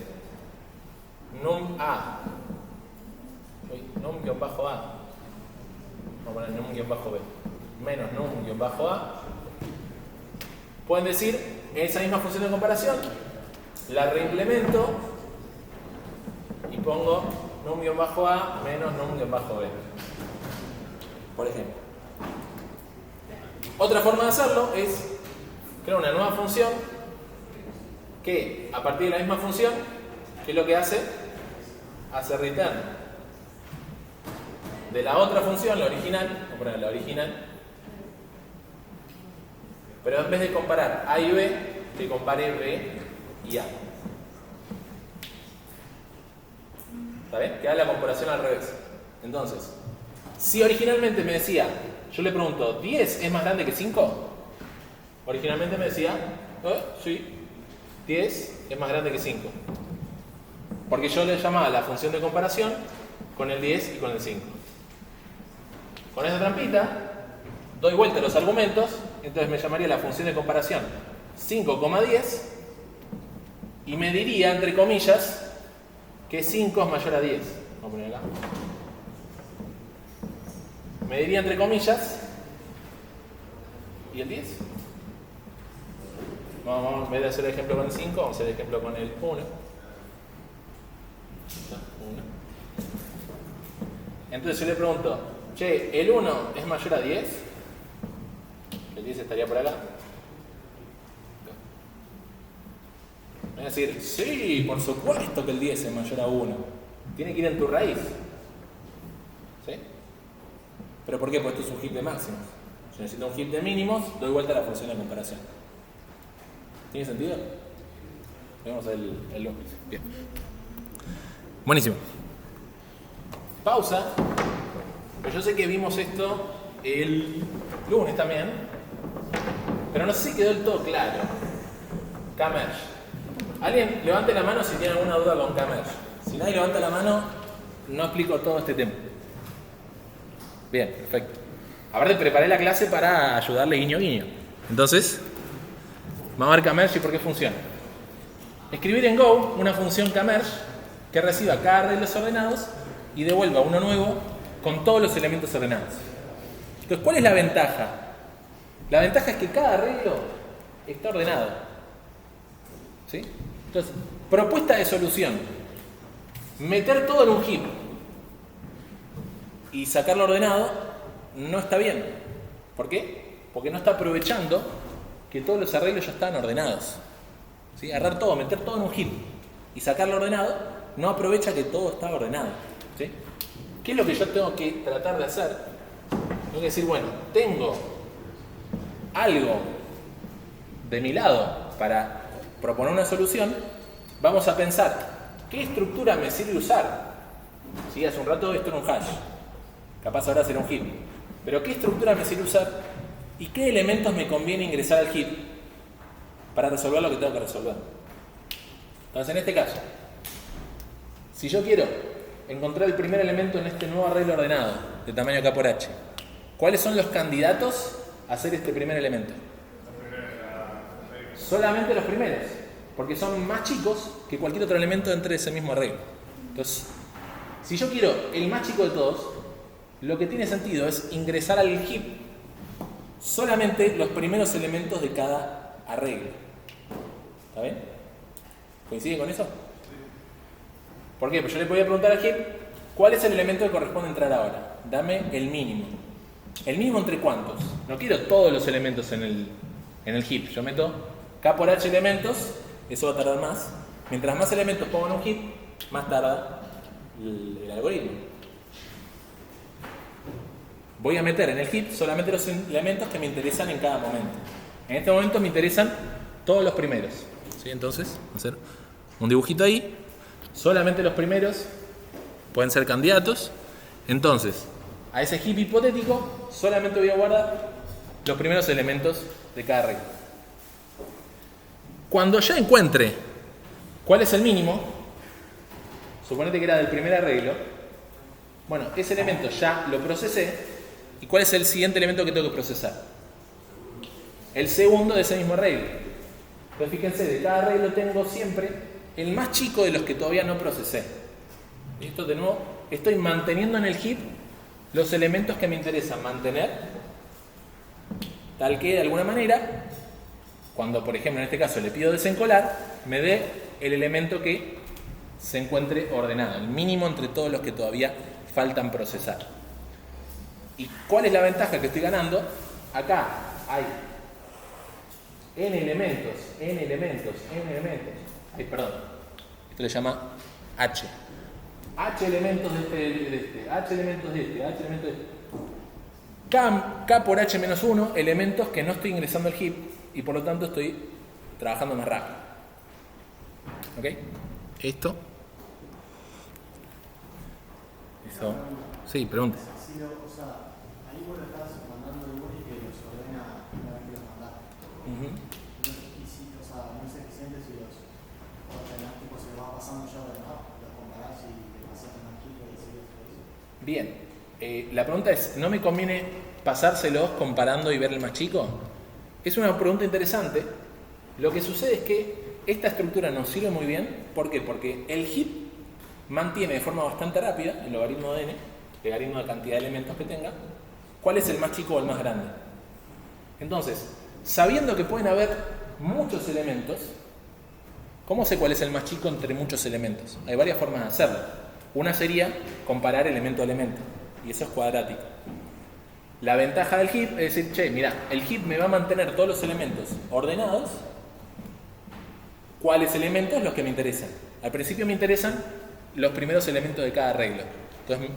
num A, num-A, vamos a poner num-B, menos num-A, pueden decir, esa misma función de comparación, la reimplemento y pongo num-A menos num-B, por ejemplo. Otra forma de hacerlo es crear una nueva función que, a partir de la misma función, ¿qué es lo que hace? Hace return de la otra función, la original, vamos a poner la original, pero en vez de comparar A y B, que compare B y A. ¿Está bien? Que haga la comparación al revés. Entonces, si originalmente me decía, yo le pregunto, ¿10 es más grande que 5? Originalmente me decía, sí, 10 es más grande que 5. Porque yo le llamaba la función de comparación con el 10 y con el 5. Con esa trampita, doy vuelta a los argumentos, entonces me llamaría la función de comparación 5,10 y me diría, entre comillas, que 5 es mayor a 10. Vamos a poner acá. Me diría, entre comillas, ¿y el 10? Vamos, en vez de hacer el ejemplo con el 5, vamos a hacer el ejemplo con el 1. Entonces yo le pregunto, che, ¿el 1 es mayor a 10? El 10 estaría por acá. Me va a decir, sí, por supuesto que el 10 es mayor a 1. Tiene que ir en tu raíz. ¿Sí? ¿Pero por qué? Pues esto es un heap de máximos. Yo necesito un heap de mínimos, doy vuelta a la función de comparación. ¿Tiene sentido? Vemos el bien. Buenísimo. Pausa. Pues yo sé que vimos esto el lunes también, pero no sé si quedó del todo claro. K-merge. Alguien levante la mano si tiene alguna duda con K-merge. Si nadie levanta la mano, no explico todo este tema. Bien, perfecto. Aparte preparé la clase para ayudarle guiño guiño. Entonces, vamos a ver K-merge y por qué funciona. Escribir en Go una función K-merge que reciba cada array de los ordenados y devuelva uno nuevo con todos los elementos ordenados. Entonces, ¿cuál es la ventaja? La ventaja es que cada arreglo está ordenado. ¿Sí? Entonces, propuesta de solución. Meter todo en un heap y sacarlo ordenado no está bien. ¿Por qué? Porque no está aprovechando que todos los arreglos ya están ordenados. ¿Sí? Agarrar todo, meter todo en un heap y sacarlo ordenado, no aprovecha que todo está ordenado. ¿Sí? ¿Qué es lo que yo tengo que tratar de hacer? Tengo que decir, bueno, tengo algo de mi lado para proponer una solución. Vamos a pensar, ¿qué estructura me sirve usar? ¿Sí? Hace un rato esto era un hash, capaz ahora será un heap. Pero ¿qué estructura me sirve usar? ¿Y qué elementos me conviene ingresar al heap para resolver lo que tengo que resolver? Entonces, en este caso, si yo quiero encontrar el primer elemento en este nuevo arreglo ordenado de tamaño K por H, ¿cuáles son los candidatos a hacer este primer elemento? Solamente los primeros, porque son más chicos que cualquier otro elemento dentro de ese mismo arreglo. Entonces Entonces, si yo quiero el más chico de todos, lo que tiene sentido es ingresar al heap solamente los primeros elementos de cada arreglo. ¿Está bien? ¿Coincide con eso? ¿Por qué? Pues yo le podía preguntar al heap, ¿cuál es el elemento que corresponde entrar ahora? Dame el mínimo. ¿El mínimo entre cuántos? No quiero todos los elementos en el heap. Yo meto K por H elementos, eso va a tardar más. Mientras más elementos pongo en un heap, más tarda el algoritmo. Voy a meter en el heap solamente los elementos que me interesan en cada momento. En este momento me interesan todos los primeros. ¿Sí? Entonces, voy a hacer un dibujito ahí. Solamente los primeros pueden ser candidatos. Entonces, a ese heap hipotético solamente voy a guardar los primeros elementos de cada arreglo. Cuando ya encuentre cuál es el mínimo, suponete que era del primer arreglo, bueno, ese elemento ya lo procesé. ¿Y cuál es el siguiente elemento que tengo que procesar? El segundo de ese mismo arreglo. Entonces fíjense, de cada arreglo tengo siempre el más chico de los que todavía no procesé. Y esto de nuevo, estoy manteniendo en el heap los elementos que me interesan mantener, tal que de alguna manera, cuando por ejemplo en este caso le pido desencolar, me dé el elemento que se encuentre ordenado, el mínimo entre todos los que todavía faltan procesar. ¿Y cuál es la ventaja que estoy ganando? Acá hay n elementos. Ay, perdón. Esto le llama h. H elementos de este, H elementos de este, H elementos de este. K por H menos 1, elementos que no estoy ingresando al heap y por lo tanto estoy trabajando más rápido. ¿Ok? Esto. Eso. Sí, pregunte. Sí, o sea, ahí vos lo estás mandando de vos y que los ordena una vez que los mandás. Y si, o sea, no es eficiente si los ordenás, tipo, se va pasando ya ordenado, los comparás y le pasas a más chico y así. Bien. La pregunta es, ¿no me conviene pasárselos comparando y ver el más chico? Es una pregunta interesante. Lo que sucede es que esta estructura nos sirve muy bien. ¿Por qué? Porque el heap mantiene de forma bastante rápida el logaritmo de n, el logaritmo de cantidad de elementos que tenga, cuál es el más chico o el más grande. Entonces, sabiendo que pueden haber muchos elementos, ¿cómo sé cuál es el más chico entre muchos elementos? Hay varias formas de hacerlo. Una sería comparar elemento a elemento, y eso es cuadrático. La ventaja del heap es decir, che, mira, el heap me va a mantener todos los elementos ordenados. ¿Cuáles elementos? Los que me interesan. Al principio me interesan los primeros elementos de cada arreglo. Entonces,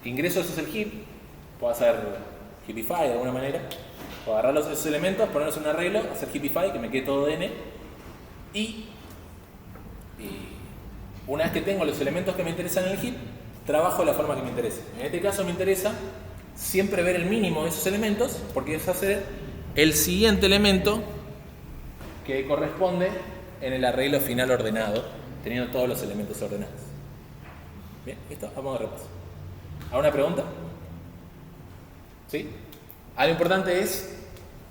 ingreso esos el heap, puedo hacer heapify de alguna manera, puedo agarrar esos elementos, ponerlos en un arreglo, hacer heapify, que me quede todo de n, y una vez que tengo los elementos que me interesan en el heap, trabajo de la forma que me interesa. En este caso me interesa siempre ver el mínimo de esos elementos, porque es hacer el siguiente elemento que corresponde en el arreglo final ordenado, teniendo todos los elementos ordenados. Bien, listo, vamos a repaso. ¿Alguna pregunta? ¿Sí? Algo importante es,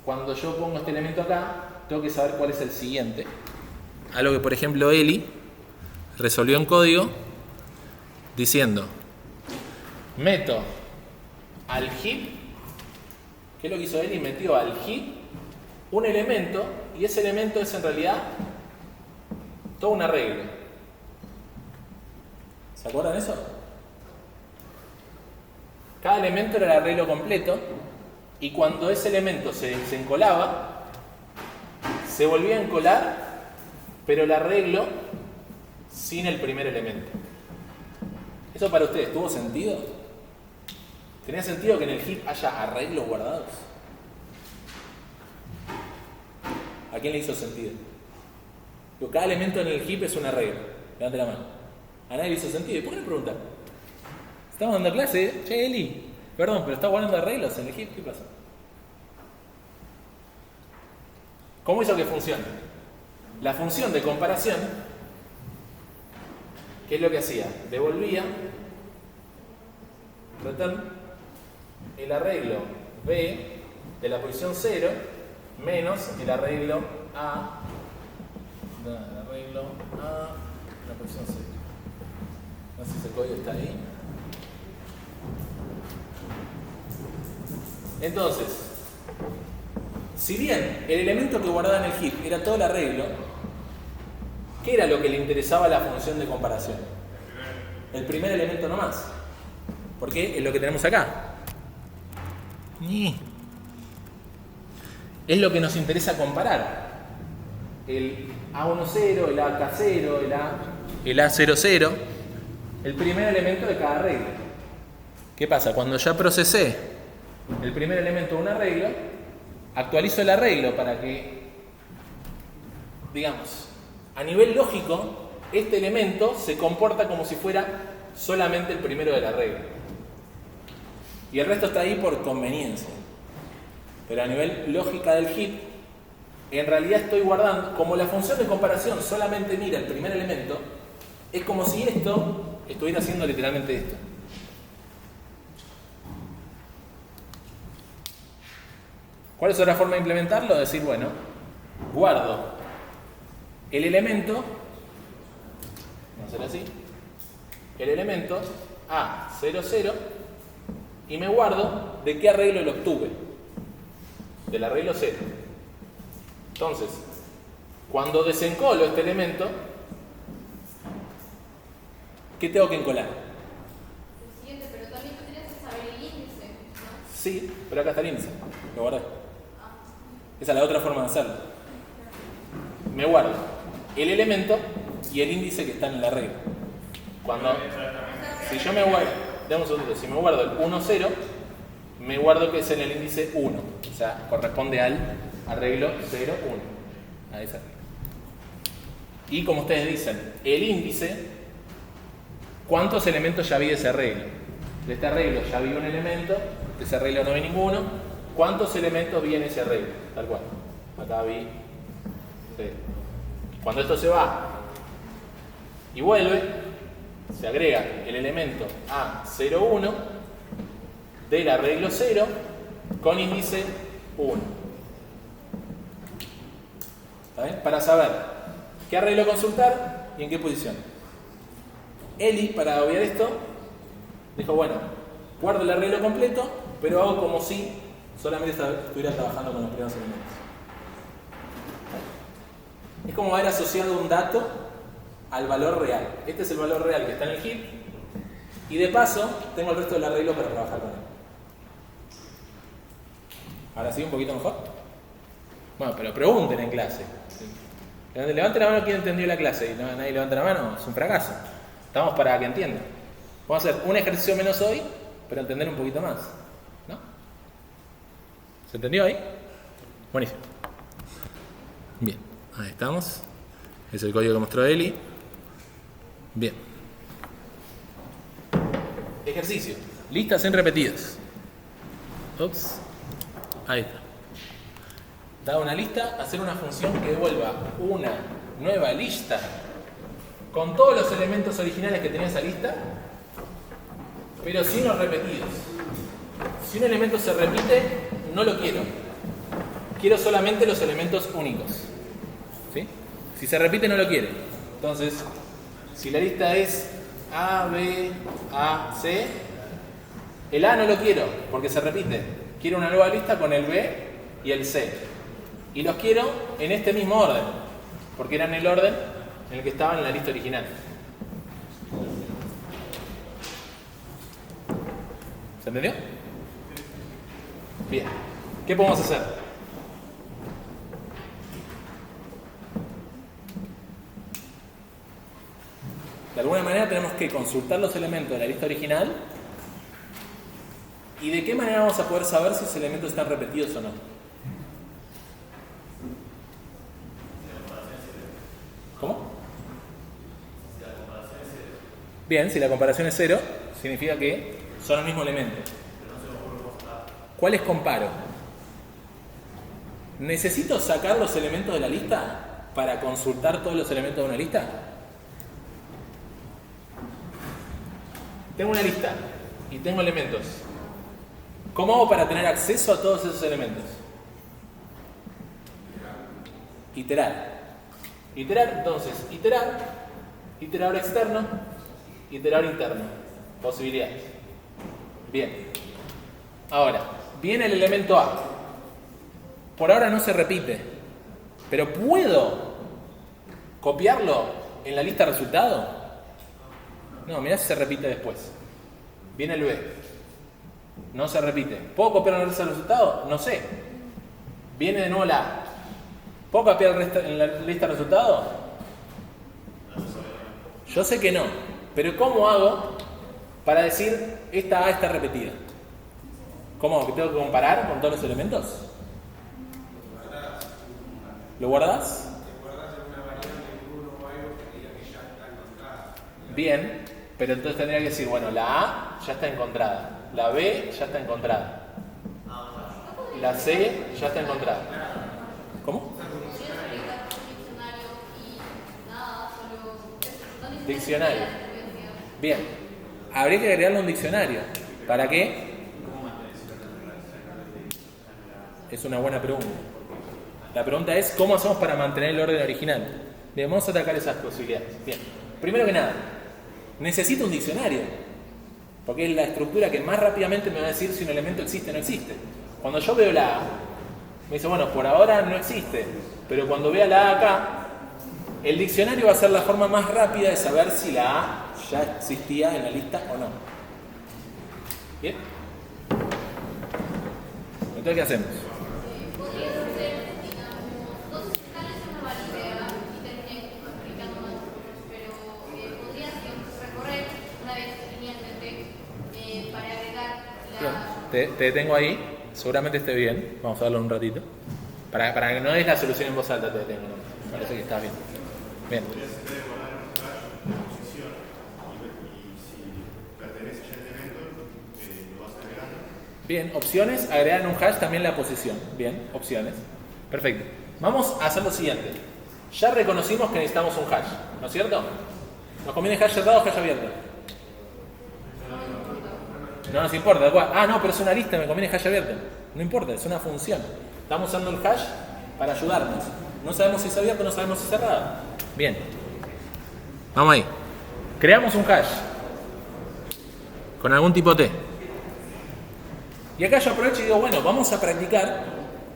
cuando yo pongo este elemento acá, tengo que saber cuál es el siguiente. Algo que, por ejemplo, Eli resolvió en código diciendo, meto al heap, ¿qué es lo que hizo Eli? Metió al heap un elemento, y ese elemento es en realidad todo un arreglo. ¿Se acuerdan de eso? Cada elemento era el arreglo completo, y cuando ese elemento se encolaba, se volvía a encolar, pero el arreglo sin el primer elemento. ¿Eso para ustedes tuvo sentido? ¿Tenía sentido que en el heap haya arreglos guardados? ¿A quién le hizo sentido? Cada elemento en el heap es un arreglo. Levante la mano. A nadie le hizo sentido. ¿Y por qué le preguntan? Estamos dando clase, che, Eli, perdón, pero está guardando arreglos en el heap, ¿qué pasa? ¿Cómo hizo que funcione? La función de comparación, ¿qué es lo que hacía? Devolvía return el arreglo B de la posición 0 menos el arreglo A, la posición 0. No sé si el código está ahí. Entonces, si bien el elemento que guardaba en el heap era todo el arreglo, ¿qué era lo que le interesaba a la función de comparación? El primer elemento nomás. Porque es lo que tenemos acá. Es lo que nos interesa comparar. El A10, el AK0, el A00, el primer elemento de cada arreglo. ¿Qué pasa? Cuando ya procesé el primer elemento de un arreglo, actualizo el arreglo para que, digamos, a nivel lógico, este elemento se comporta como si fuera solamente el primero del arreglo. Y el resto está ahí por conveniencia. Pero a nivel lógica del heap, en realidad estoy guardando, como la función de comparación solamente mira el primer elemento, es como si esto estuviera haciendo literalmente esto. ¿Cuál es otra forma de implementarlo? Decir, bueno, guardo el elemento, vamos a hacer así, el elemento A00 y me guardo de qué arreglo lo obtuve, del arreglo 0. Entonces, cuando desencolo este elemento, ¿qué tengo que encolar? El siguiente, pero también tendrías que saber el índice, ¿no? Sí, pero acá está el índice, lo guardé. Esa es la otra forma de hacerlo. Me guardo el elemento y el índice que está en el arreglo. Si yo me guardo, dame un segundo, si me guardo el 1,0, me guardo que es en el índice 1, o sea, corresponde al arreglo 0,1, a ese arreglo. Y como ustedes dicen, el índice, ¿cuántos elementos ya vi de ese arreglo? De este arreglo ya vi un elemento, de ese arreglo no vi ninguno. ¿Cuántos elementos vi en ese arreglo? Tal cual. Acá vi 0. Cuando esto se va y vuelve, se agrega el elemento A01 del arreglo 0 con índice 1. ¿Está bien? Para saber qué arreglo consultar y en qué posición. Eli, para obviar esto, dijo, bueno, guardo el arreglo completo, pero hago como si solamente estuviera trabajando con los primeros elementos. Es como haber asociado un dato al valor real. Este es el valor real que está en el heap y de paso tengo el resto del arreglo para trabajar con él. ¿Ahora sí un poquito mejor? Bueno, pero pregunten en clase. Levanten la mano quien entendió la clase y nadie levanta la mano, es un fracaso. Estamos para que entiendan. Vamos a hacer un ejercicio menos hoy, pero entender un poquito más. ¿No? ¿Se entendió ahí? Buenísimo. Bien, ahí estamos. Es el código que mostró Eli. Bien. Ejercicio. Listas en repetidas. Ups. Ahí está. Dada una lista, hacer una función que devuelva una nueva lista con todos los elementos originales que tenía esa lista, pero sin los repetidos. Si un elemento se repite, no lo quiero. Quiero solamente los elementos únicos. ¿Sí? Si se repite, no lo quiero. Entonces, si la lista es A, B, A, C, el A no lo quiero porque se repite. Quiero una nueva lista con el B y el C. Y los quiero en este mismo orden, porque eran el orden en el que estaban en la lista original. ¿Se entendió? Bien. ¿Qué podemos hacer? De alguna manera tenemos que consultar los elementos de la lista original. ¿Y de qué manera vamos a poder saber si esos elementos están repetidos o no? ¿Cómo? Bien, si la comparación es 0, significa que son el mismo elemento. ¿Cuáles comparo? ¿Necesito sacar los elementos de la lista para consultar todos los elementos de una lista? Tengo una lista y tengo elementos. ¿Cómo hago para tener acceso a todos esos elementos? Iterar. Iterar, entonces, iterador externo, iterador interno. Posibilidades. Bien. Ahora, viene el elemento A. Por ahora no se repite, pero ¿puedo copiarlo en la lista de resultado? No, mirá si se repite después. Viene el B. No se repite. ¿Puedo copiarlo en la lista de resultado? No sé. Viene de nuevo la A. ¿Puedo copiar en la lista de resultado? Yo sé que no. Pero ¿cómo hago para decir esta A está repetida? ¿Cómo? ¿Que tengo que comparar con todos los elementos? ¿Lo guardas? Bien, pero entonces tendría que decir, bueno, la A ya está encontrada, la B ya está encontrada, la C ya está encontrada. ¿Cómo? Diccionario. Bien, habría que agregarle un diccionario. ¿Para qué? Es una buena pregunta. La pregunta es, ¿cómo hacemos para mantener el orden original? Bien, vamos a atacar esas posibilidades. Bien, primero que nada, necesito un diccionario, porque es la estructura que más rápidamente me va a decir si un elemento existe o no existe. Cuando yo veo la A, me dice, bueno, por ahora no existe, pero cuando vea la A acá, el diccionario va a ser la forma más rápida de saber si la A ya existía en la lista o no. ¿Bien? Entonces, ¿qué hacemos? Podría ser, digamos, dos escales una validea y terminé explicando más, pero podrías recorrer una vez linealmente para agregar la... Te detengo ahí, seguramente esté bien, vamos a darlo un ratito. Para que no des la solución en voz alta, te detengo. Parece que está bien. Bien. Podrías guardar un hash de posición y si pertenece ya al elemento, lo vas agregando. Bien, opciones, agregar en un hash también la posición. Bien, opciones. Perfecto. Vamos a hacer lo siguiente. Ya reconocimos que necesitamos un hash, ¿no es cierto? ¿Nos conviene hash cerrado o hash abierto? No nos importa. Ah, no, pero es una lista, me conviene hash abierto. No importa, es una función. Estamos usando el hash para ayudarnos. No sabemos si es abierto, no sabemos si es cerrado. Bien. Vamos ahí. Creamos un hash con algún tipo T. Y acá yo aprovecho y digo, bueno, vamos a practicar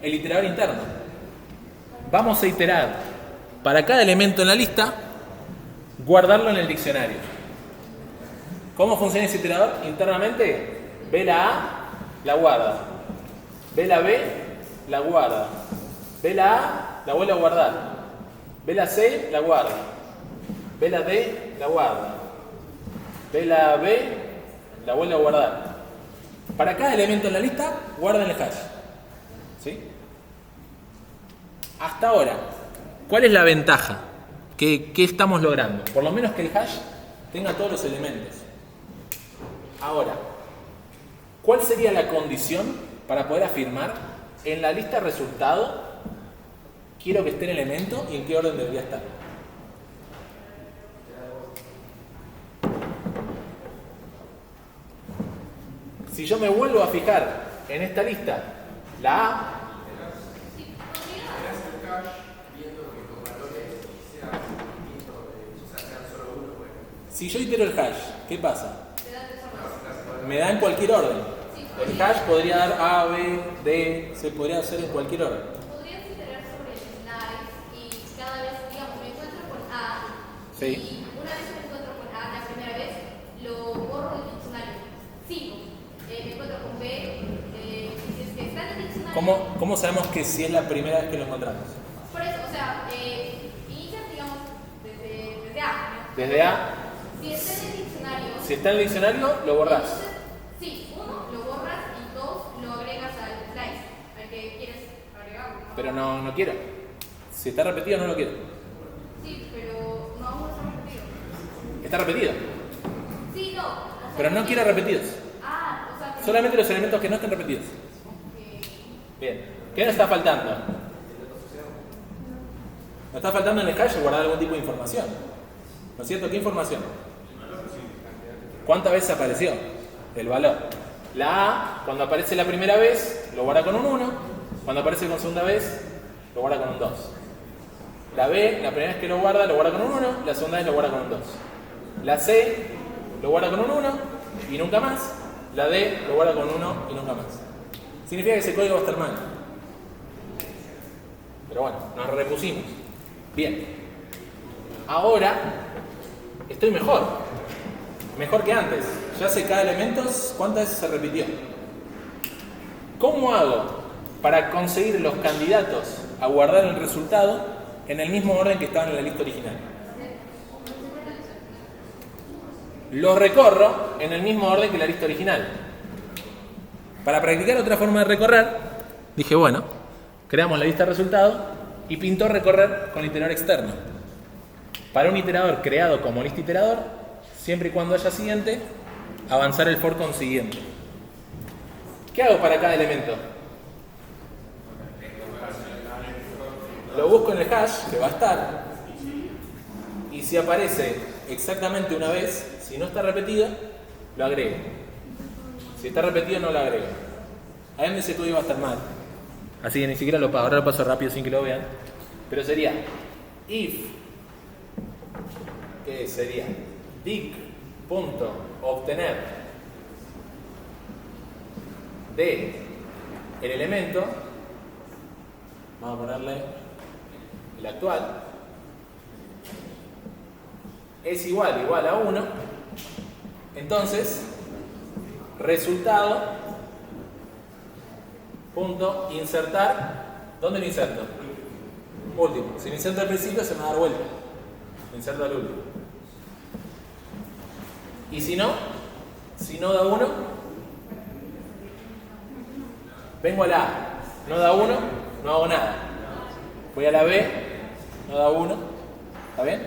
el iterador interno. Vamos a iterar para cada elemento en la lista, guardarlo en el diccionario. ¿Cómo funciona ese iterador? Internamente, ve la A, la guarda. Ve la B, la guarda. Ve la A, la vuelve a guardar. Ve la C, la guarda. Ve la D, la guarda. Ve la B, la vuelve a guardar. Para cada elemento en la lista, guarden el hash. ¿Sí? Hasta ahora, ¿cuál es la ventaja? ¿Qué estamos logrando? Por lo menos que el hash tenga todos los elementos. Ahora, ¿cuál sería la condición para poder afirmar en la lista resultado quiero que esté el elemento y en qué orden debería estar? Si yo me vuelvo a fijar en esta lista, la A, si yo itero el hash, ¿qué pasa? Me da en cualquier orden. El hash podría dar A, B, D, se podría hacer en cualquier orden. Podrías iterar sobre el slice y cada vez, digamos, me encuentro con A. Sí. Y una vez me encuentro con A la primera vez, lo borro del diccionario. Sigo. Me encuentro con B. Si es que está en el diccionario. ¿Cómo sabemos que si es la primera vez que lo encontramos? Por eso, o sea, inicias, digamos, desde A. ¿No? Desde A, Si está en el diccionario. si está en el diccionario, lo borrás. Entonces, sí, uno, lo borras y dos, lo agregas al slice, al que quieres agregarlo. ¿No? Pero no quiero. Si está repetido, no lo quiero. Sí, pero no, aún no está repetido. Está repetido. Sí, no. O sea, Pero no quiero repetidos. Ah, o sea, que Solamente los elementos que no estén repetidos. Bien. ¿Qué nos está faltando? Nos está faltando en el hash guardar algún tipo de información. ¿No es cierto? ¿Qué información? ¿Cuántas veces apareció? El valor. La A, cuando aparece la primera vez, lo guarda con un 1. Cuando aparece con segunda vez, lo guarda con un 2. La B, la primera vez que lo guarda con un 1. La segunda vez lo guarda con un 2. La C, lo guarda con un 1 y nunca más. La D lo guarda con 1 y nunca más. Significa que ese código va a estar mal. Pero bueno, nos repusimos. Bien. Ahora estoy mejor. Mejor que antes. Ya sé cada elemento cuántas veces se repitió. ¿Cómo hago para conseguir los candidatos a guardar el resultado en el mismo orden que estaban en la lista original? Los recorro en el mismo orden que la lista original. Para practicar otra forma de recorrer, dije, bueno, creamos la lista de resultados y pintó recorrer con el iterador externo. Para un iterador creado como lista iterador, siempre y cuando haya siguiente, avanzar el for con siguiente. ¿Qué hago para cada elemento? Lo busco en el hash, que va a estar, y si aparece exactamente una vez, si no está repetido, lo agrego. Si está repetido, no lo agrego. Ahí ese código va a estar mal. Así que ni siquiera lo paso. Ahora lo paso rápido sin que lo vean. Pero sería if, que sería dic.obtener de el elemento, vamos a ponerle el actual, es igual a 1, entonces resultado punto insertar. ¿Dónde lo inserto? Último. Si lo inserto al principio se me va a dar vuelta. Lo inserto al último. Y si no da 1, vengo a la A. No da 1, no hago nada. Voy a la B, no da 1. ¿Está bien?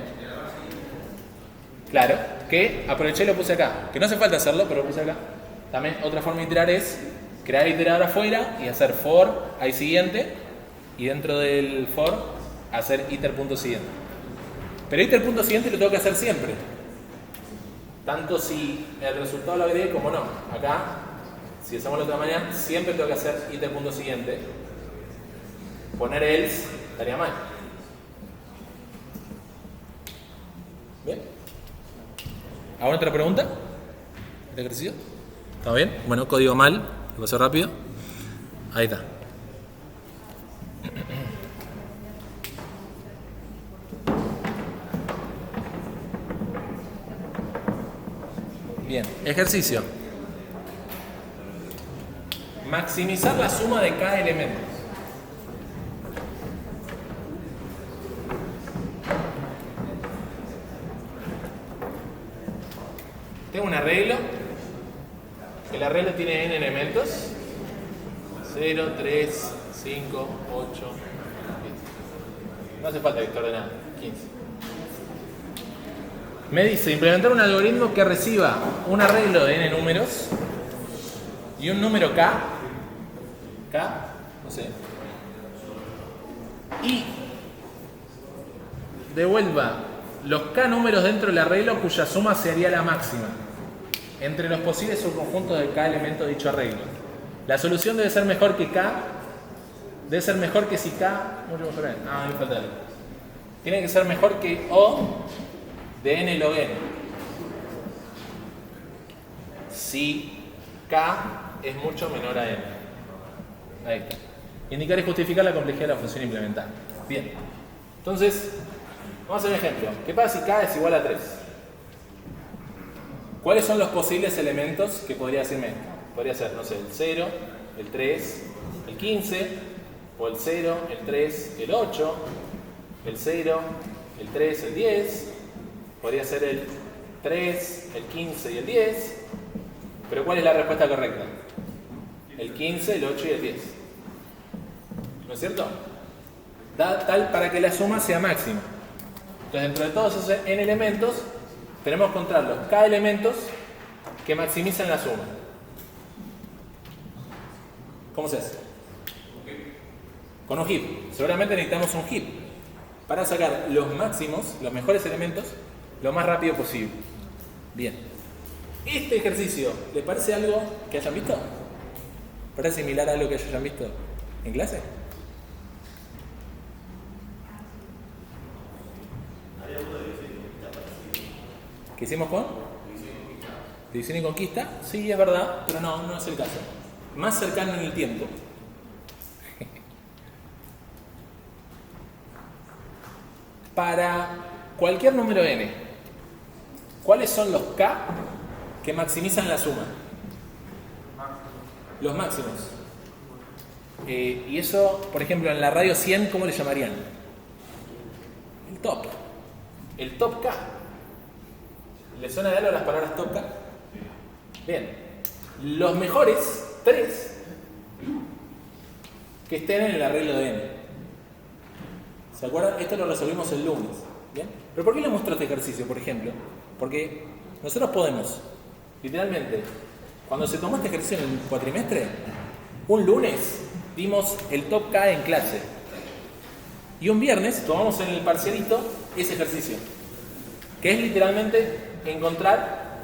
Claro, que aproveché y lo puse acá. Que no hace falta hacerlo, pero lo puse acá. También otra forma de iterar es crear el iterador afuera y hacer for ahí siguiente. Y dentro del for hacer iter.siguiente. Pero iter.siguiente lo tengo que hacer siempre. Tanto si el resultado lo agregué como no. Acá, si hacemos de otra manera, siempre tengo que hacer iter.siguiente. Poner else estaría mal. ¿Bien? ¿Alguna otra pregunta? ¿Este ejercicio? ¿Está bien? Bueno, código mal, lo paso rápido. Ahí está. Bien, ejercicio. Maximizar la suma de cada elemento. Tengo un arreglo. El arreglo tiene n elementos. 0, 3, 5, 8, 10. No hace falta vector de nada. 15. Me dice implementar un algoritmo que reciba un arreglo de n números y un número k, no sé, y devuelva los k números dentro del arreglo cuya suma sería la máxima entre los posibles subconjuntos de k elemento de dicho arreglo. La solución debe ser mejor que k, debe ser mejor que si k, mucho mejor. Ah, me falta algo. Tiene que ser mejor que o de n log n. Si k es mucho menor a n. Ahí está. Indicar y justificar la complejidad de la función implementada. Bien. Entonces, vamos a hacer un ejemplo. ¿Qué pasa si k es igual a 3? ¿Cuáles son los posibles elementos que podría decirme esto? Podría ser, no sé, el 0, el 3, el 15, o el 0, el 3, el 8, el 0, el 3, el 10. Podría ser el 3, el 15 y el 10. Pero ¿cuál es la respuesta correcta? El 15, el 8 y el 10. ¿No es cierto? Da tal para que la suma sea máxima. Entonces, dentro de todos esos n elementos, tenemos que encontrar los k elementos que maximizan la suma. ¿Cómo se hace? Con un heap. Seguramente necesitamos un heap para sacar los máximos, los mejores elementos, lo más rápido posible. Bien. ¿Este ejercicio les parece algo que hayan visto? ¿Parece similar a algo que hayan visto en clase? ¿Qué hicimos con? División y conquista, sí es verdad, pero no es el caso. Más cercano en el tiempo. Para cualquier número n, ¿cuáles son los k que maximizan la suma? Los máximos. Y eso, por ejemplo, en la radio 100, ¿cómo le llamarían? El top. El top K. ¿Le suena de algo las palabras top K? Bien. Los mejores 3 que estén en el arreglo de n. ¿Se acuerdan? Esto lo resolvimos el lunes. ¿Bien? ¿Pero por qué les muestro este ejercicio, por ejemplo? Porque nosotros podemos, literalmente, cuando se tomó este ejercicio en el cuatrimestre, un lunes dimos el top K en clase. Y un viernes tomamos en el parcialito ese ejercicio, que es literalmente encontrar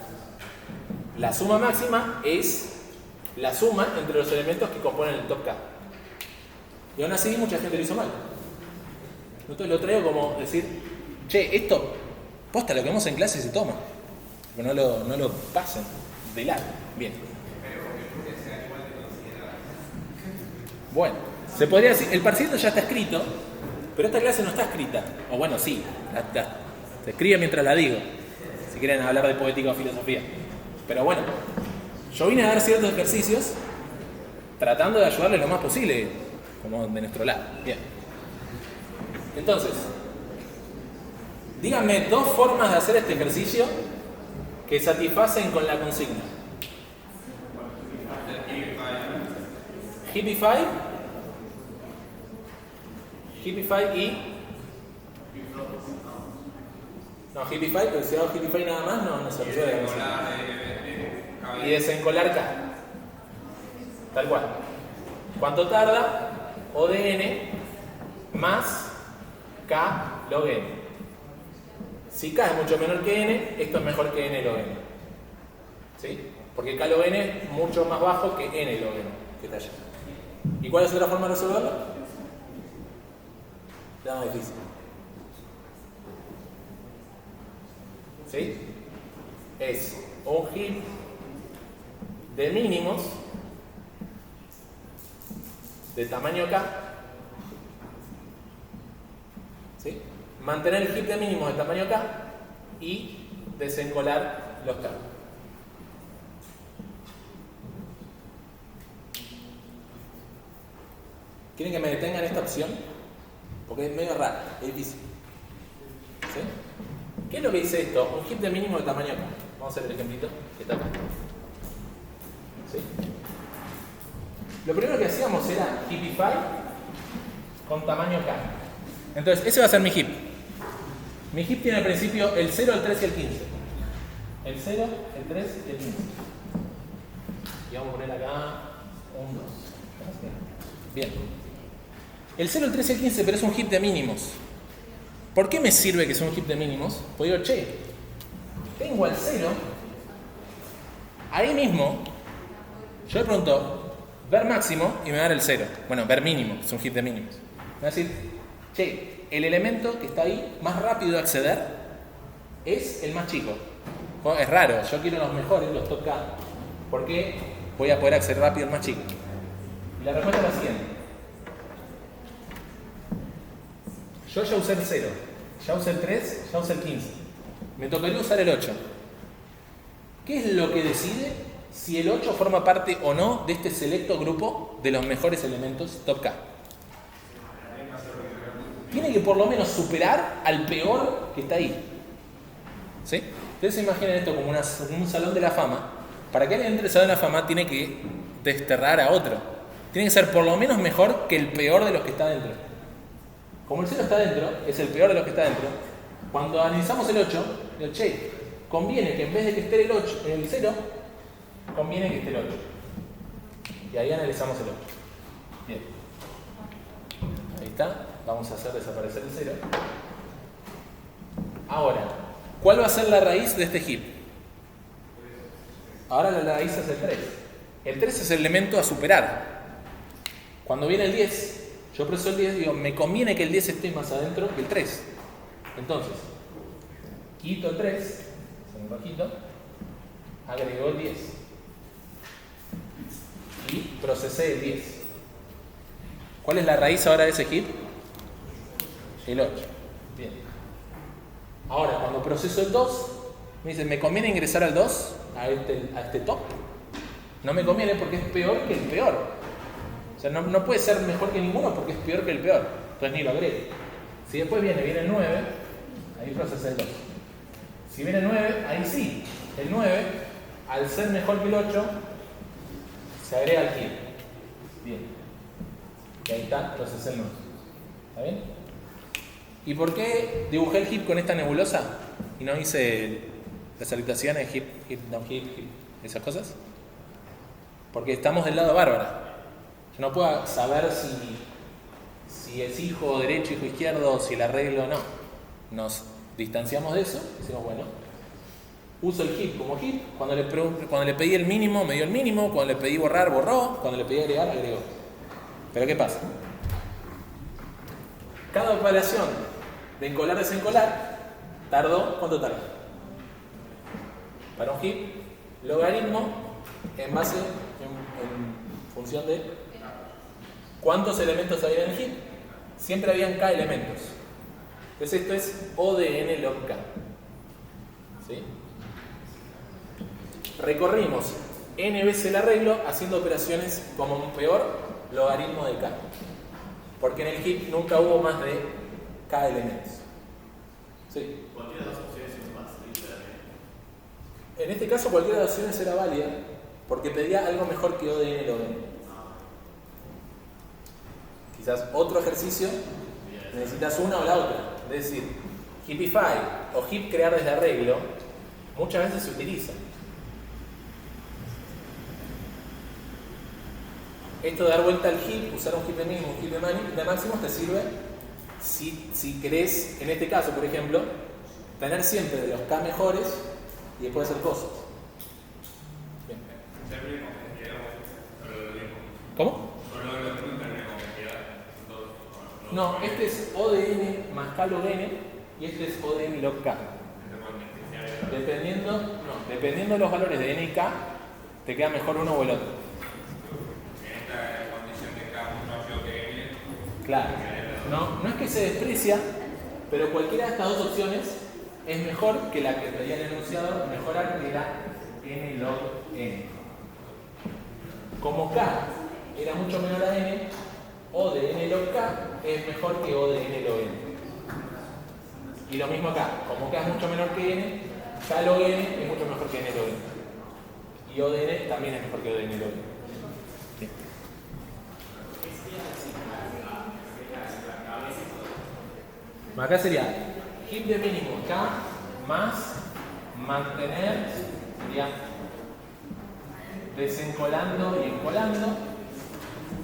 la suma máxima, es la suma entre los elementos que componen el top K. Y aún así mucha gente lo hizo mal. Entonces lo traigo como decir, che, esto, posta, lo que vemos en clase se toma. Pero no lo pasen de largo. Bien. Bueno, se podría decir, el parcialito ya está escrito, pero esta clase no está escrita. O bueno, sí, se escribe mientras la digo, si quieren hablar de poética o filosofía. Pero bueno, yo vine a dar ciertos ejercicios tratando de ayudarles lo más posible, como de nuestro lado. Bien. Entonces, díganme 2 formas de hacer este ejercicio que satisfacen con la consigna. Hippify y... No, Hippify, pero si hago Hippify nada más, no se resuelve la consigna. Y desencolar K. Tal cual. ¿Cuánto tarda? O de n más K log n. Si K es mucho menor que n, esto es mejor que n log n. ¿Sí? Porque K log n es mucho más bajo que n log n, que está allá. ¿Y cuál es otra forma de resolverlo? Ya más difícil. ¿Sí? Es un heap de mínimos de tamaño K. ¿Sí? Mantener el heap de mínimos de tamaño K y desencolar los K. ¿Quieren que me detenga en esta opción? Porque es medio raro, es difícil. ¿Sí? ¿Qué es lo que dice esto? Un heap de mínimo de tamaño K. Vamos a hacer el ejemplito que está acá. ¿Sí? Lo primero que hacíamos era heapify con tamaño K. Entonces, ese va a ser mi heap. Mi heap tiene al principio el 0, el 3 y el 15. El 0, el 3 y el 15. Y vamos a poner acá un 2. Bien. El 0, el 3 y el 15, pero es un heap de mínimos. ¿Por qué me sirve que sea un heap de mínimos? Pues digo, che, tengo al 0, ahí mismo, yo le pregunto, ver máximo y me va a dar el 0. Bueno, ver mínimo, es un heap de mínimos. Me va a decir, che, el elemento que está ahí más rápido de acceder es el más chico. Es raro, yo quiero los mejores, los top K, porque voy a poder acceder rápido al más chico. Y la respuesta es la siguiente. Yo ya usé el 0, ya usé el 3, ya usé el 15. Me tocaría usar el 8. ¿Qué es lo que decide si el 8 forma parte o no de este selecto grupo de los mejores elementos top K? Tiene que por lo menos superar al peor que está ahí. ¿Sí? Ustedes se imaginen esto como un salón de la fama. Para que alguien entre al salón de la fama tiene que desterrar a otro. Tiene que ser por lo menos mejor que el peor de los que está dentro. Como el 0 está dentro, es el peor de los que está dentro. Cuando analizamos el 8, digo, che, conviene que en vez de que esté el 0, conviene que esté el 8. Y ahí analizamos el 8. Bien. Ahí está. Vamos a hacer desaparecer el 0. Ahora, ¿cuál va a ser la raíz de este heap? Ahora la raíz es el 3. El 3 es el elemento a superar. Cuando viene el 10, yo preso el 10 y digo, me conviene que el 10 esté más adentro que el 3. Entonces, quito el 3, se me bajito, agregó el 10. Y procesé el 10. ¿Cuál es la raíz ahora de ese heap? El 8. Bien. Ahora, cuando proceso el 2, me dice, ¿me conviene ingresar al 2? A este top. No me conviene porque es peor que el peor. O sea, no puede ser mejor que ninguno porque es peor que el peor. Entonces ni lo agrego. Si después viene el 9, ahí procesé el 2. Si viene el 9, ahí sí. El 9, al ser mejor que el 8, se agrega al heap. Bien. Y ahí está, procesé el 9. ¿Está bien? ¿Y por qué dibujé el heap con esta nebulosa? Y no hice las salutaciones, heap, down heap, esas cosas. Porque estamos del lado bárbara. No puedo saber si es hijo derecho, hijo izquierdo, si el arreglo o no. Nos distanciamos de eso. Decimos, bueno, uso el heap como heap. Cuando le pedí el mínimo, me dio el mínimo. Cuando le pedí borrar, borró. Cuando le pedí agregar, agregó. Pero ¿qué pasa? Cada operación de encolar, desencolar, ¿cuánto tardó? Para un heap, logaritmo en base, en función de cuántos elementos había en el heap. Siempre habían k elementos. Entonces esto es O de n log k. ¿Sí? Recorrimos n veces el arreglo haciendo operaciones como un peor logaritmo de k. Porque en el heap nunca hubo más de k elementos. ¿Sí? Cualquiera de las opciones es más literal. En este caso cualquiera de las opciones era válida porque pedía algo mejor que O de n log n. Quizás otro ejercicio necesitas una o la otra. Es decir, heapify o heap crear desde arreglo muchas veces se utiliza. Esto de dar vuelta al heap, usar un heap de mínimo, un heap de máximo, te sirve si querés, en este caso por ejemplo, tener siempre de los k mejores y después hacer cosas. Bien. ¿Cómo? No, este es O de n más k log n y este es O de n log k. Dependiendo de los valores de n y k, te queda mejor uno o el otro. Claro, no es que se desprecia, pero cualquiera de estas dos opciones es mejor que la que pedía el enunciado, mejorar que era n log n. Como k era mucho menor a n, O de n log k es mejor que O de n log n. Y lo mismo acá, como k es mucho menor que n, k log n es mucho mejor que n log n. Y O de n también es mejor que O de n log n. Acá sería heap de mínimo k más mantener, sería desencolando y encolando.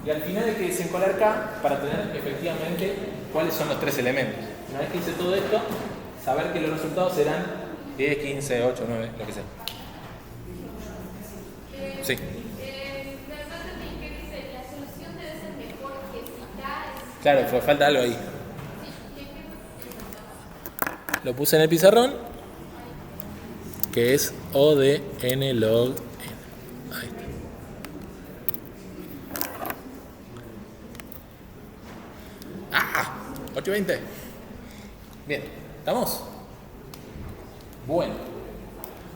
Y al final hay que desencolar k para tener efectivamente cuáles son los tres elementos. Una vez que hice todo esto, saber que los resultados serán 10, 15, 8, 9, lo que sea. Sí. La solución debe ser mejor que si k es... Claro, pues falta algo ahí. Lo puse en el pizarrón, que es O de n log n. Ahí está. ¡Ah! 8:20. Bien, ¿estamos? Bueno.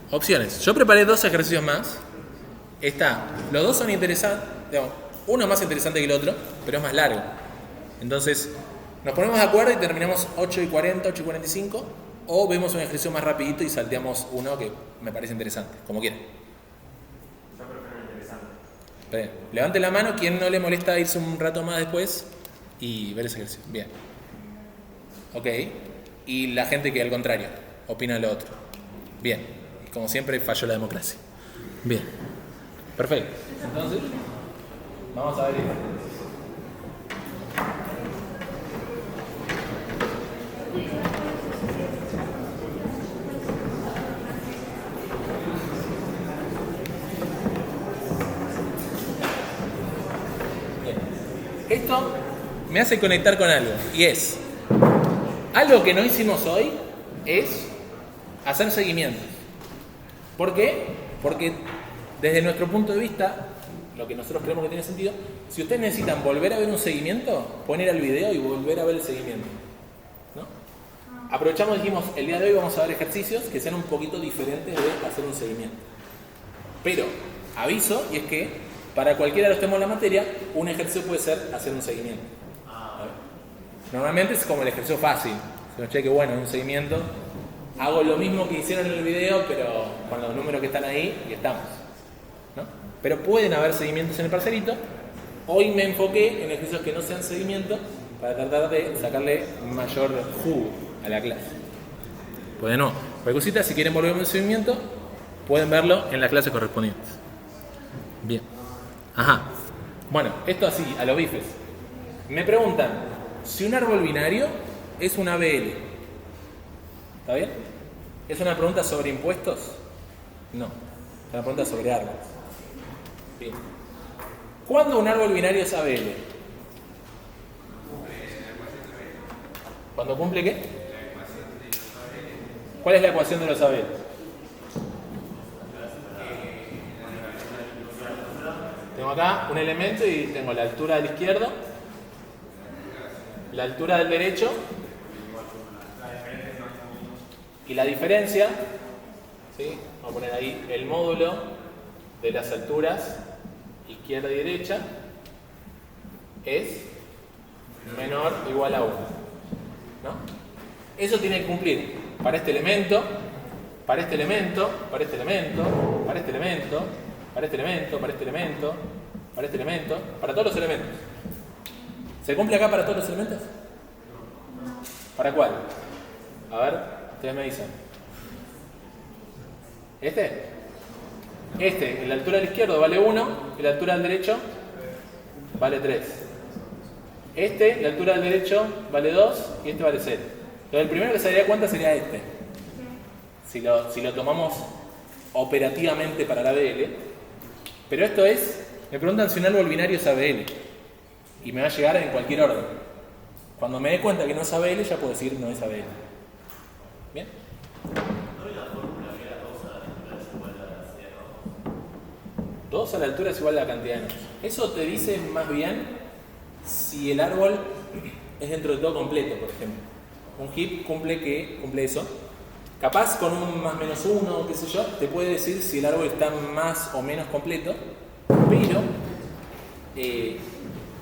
Opciones. Yo preparé dos ejercicios más. Los dos son interesantes. Digamos, uno es más interesante que el otro, pero es más largo. Entonces, nos ponemos de acuerdo y terminamos 8:40, 8:45, o vemos un ejercicio más rapidito y salteamos uno que me parece interesante, como quieran. Yo prefiero interesante. Bien. Levante la mano quien no le molesta irse un rato más después y ver ese ejercicio. Bien. Ok. Y la gente que al contrario opina lo otro. Bien. Y como siempre falló la democracia. Bien. Perfecto. Entonces, vamos a ver esto. Esto me hace conectar con algo y es algo que no hicimos hoy es hacer seguimientos. ¿Por qué? Porque desde nuestro punto de vista, lo que nosotros creemos que tiene sentido, si ustedes necesitan volver a ver un seguimiento, pueden ir al video y volver a ver el seguimiento, ¿no? Aprovechamos y dijimos, el día de hoy vamos a ver ejercicios que sean un poquito diferentes de hacer un seguimiento. Pero, aviso, y es que para cualquiera de los temas de la materia, un ejercicio puede ser hacer un seguimiento. Normalmente es como el ejercicio fácil. Si no cheque, bueno, un seguimiento, hago lo mismo que hicieron en el video, pero con los números que están ahí y estamos, ¿no? Pero pueden haber seguimientos en el parcelito. Hoy me enfoqué en ejercicios que no sean seguimiento para tratar de sacarle mayor jugo a la clase. Pues no, cualquier cosita, si quieren volver a un seguimiento, pueden verlo en las clases correspondientes. Bien. Ajá. Bueno, esto así, a los bifes. Me preguntan, si un árbol binario es una ABL. ¿Está bien? ¿Es una pregunta sobre impuestos? No. Es una pregunta sobre árboles. Bien. ¿Cuándo un árbol binario es ABL? ¿Cuándo cumple qué? ¿Cuál es la ecuación de los ABL? Tengo acá un elemento y tengo la altura del izquierdo, la altura del derecho y la diferencia, ¿sí? Vamos a poner ahí el módulo de las alturas izquierda y derecha es menor o igual a 1, ¿no? Eso tiene que cumplir para este elemento, para este elemento, para este elemento, para este elemento, para este elemento, para este elemento, para este elemento, para todos los elementos. ¿Se cumple acá para todos los elementos? ¿Para cuál? A ver, ustedes me dicen. Este, en la altura del izquierdo vale 1 y la altura del derecho vale 3. Este, la altura del derecho vale 2 y este vale 0. Entonces el primero que se daría cuenta sería este. Si lo tomamos operativamente para la ABL. Pero esto es, me preguntan si un árbol binario es ABL. Y me va a llegar en cualquier orden. Cuando me dé cuenta que no es ABL, ya puedo decir no es ABL. ¿Bien? ¿No hay una fórmula que era 2 a la altura es igual a la cantidad de nodos? 2 a la altura es igual a la cantidad de nodos. Eso te dice más bien si el árbol es dentro de todo completo, por ejemplo. Un heap cumple eso. Capaz con un más menos 1, qué sé yo, te puede decir si el árbol está más o menos completo, pero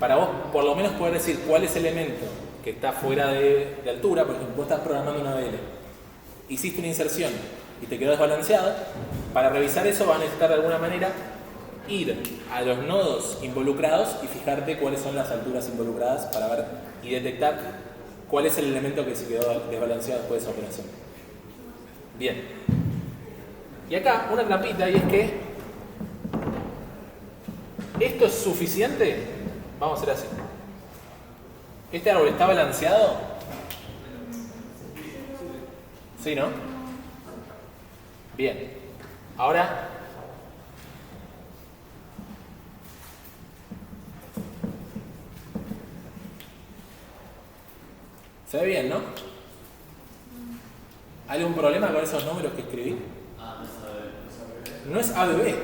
para vos por lo menos poder decir cuál es el elemento que está fuera de altura, por ejemplo, vos estás programando una ABL, hiciste una inserción y te quedó desbalanceado, para revisar eso vas a necesitar de alguna manera ir a los nodos involucrados y fijarte cuáles son las alturas involucradas para ver y detectar cuál es el elemento que se quedó desbalanceado después de esa operación. Bien. Y acá una trampita, y es que esto es suficiente. Vamos a hacer así. ¿Este árbol está balanceado? ¿Sí, no? Bien. Ahora se ve bien, ¿no? ¿Hay algún problema con esos números que escribí? No es ABB.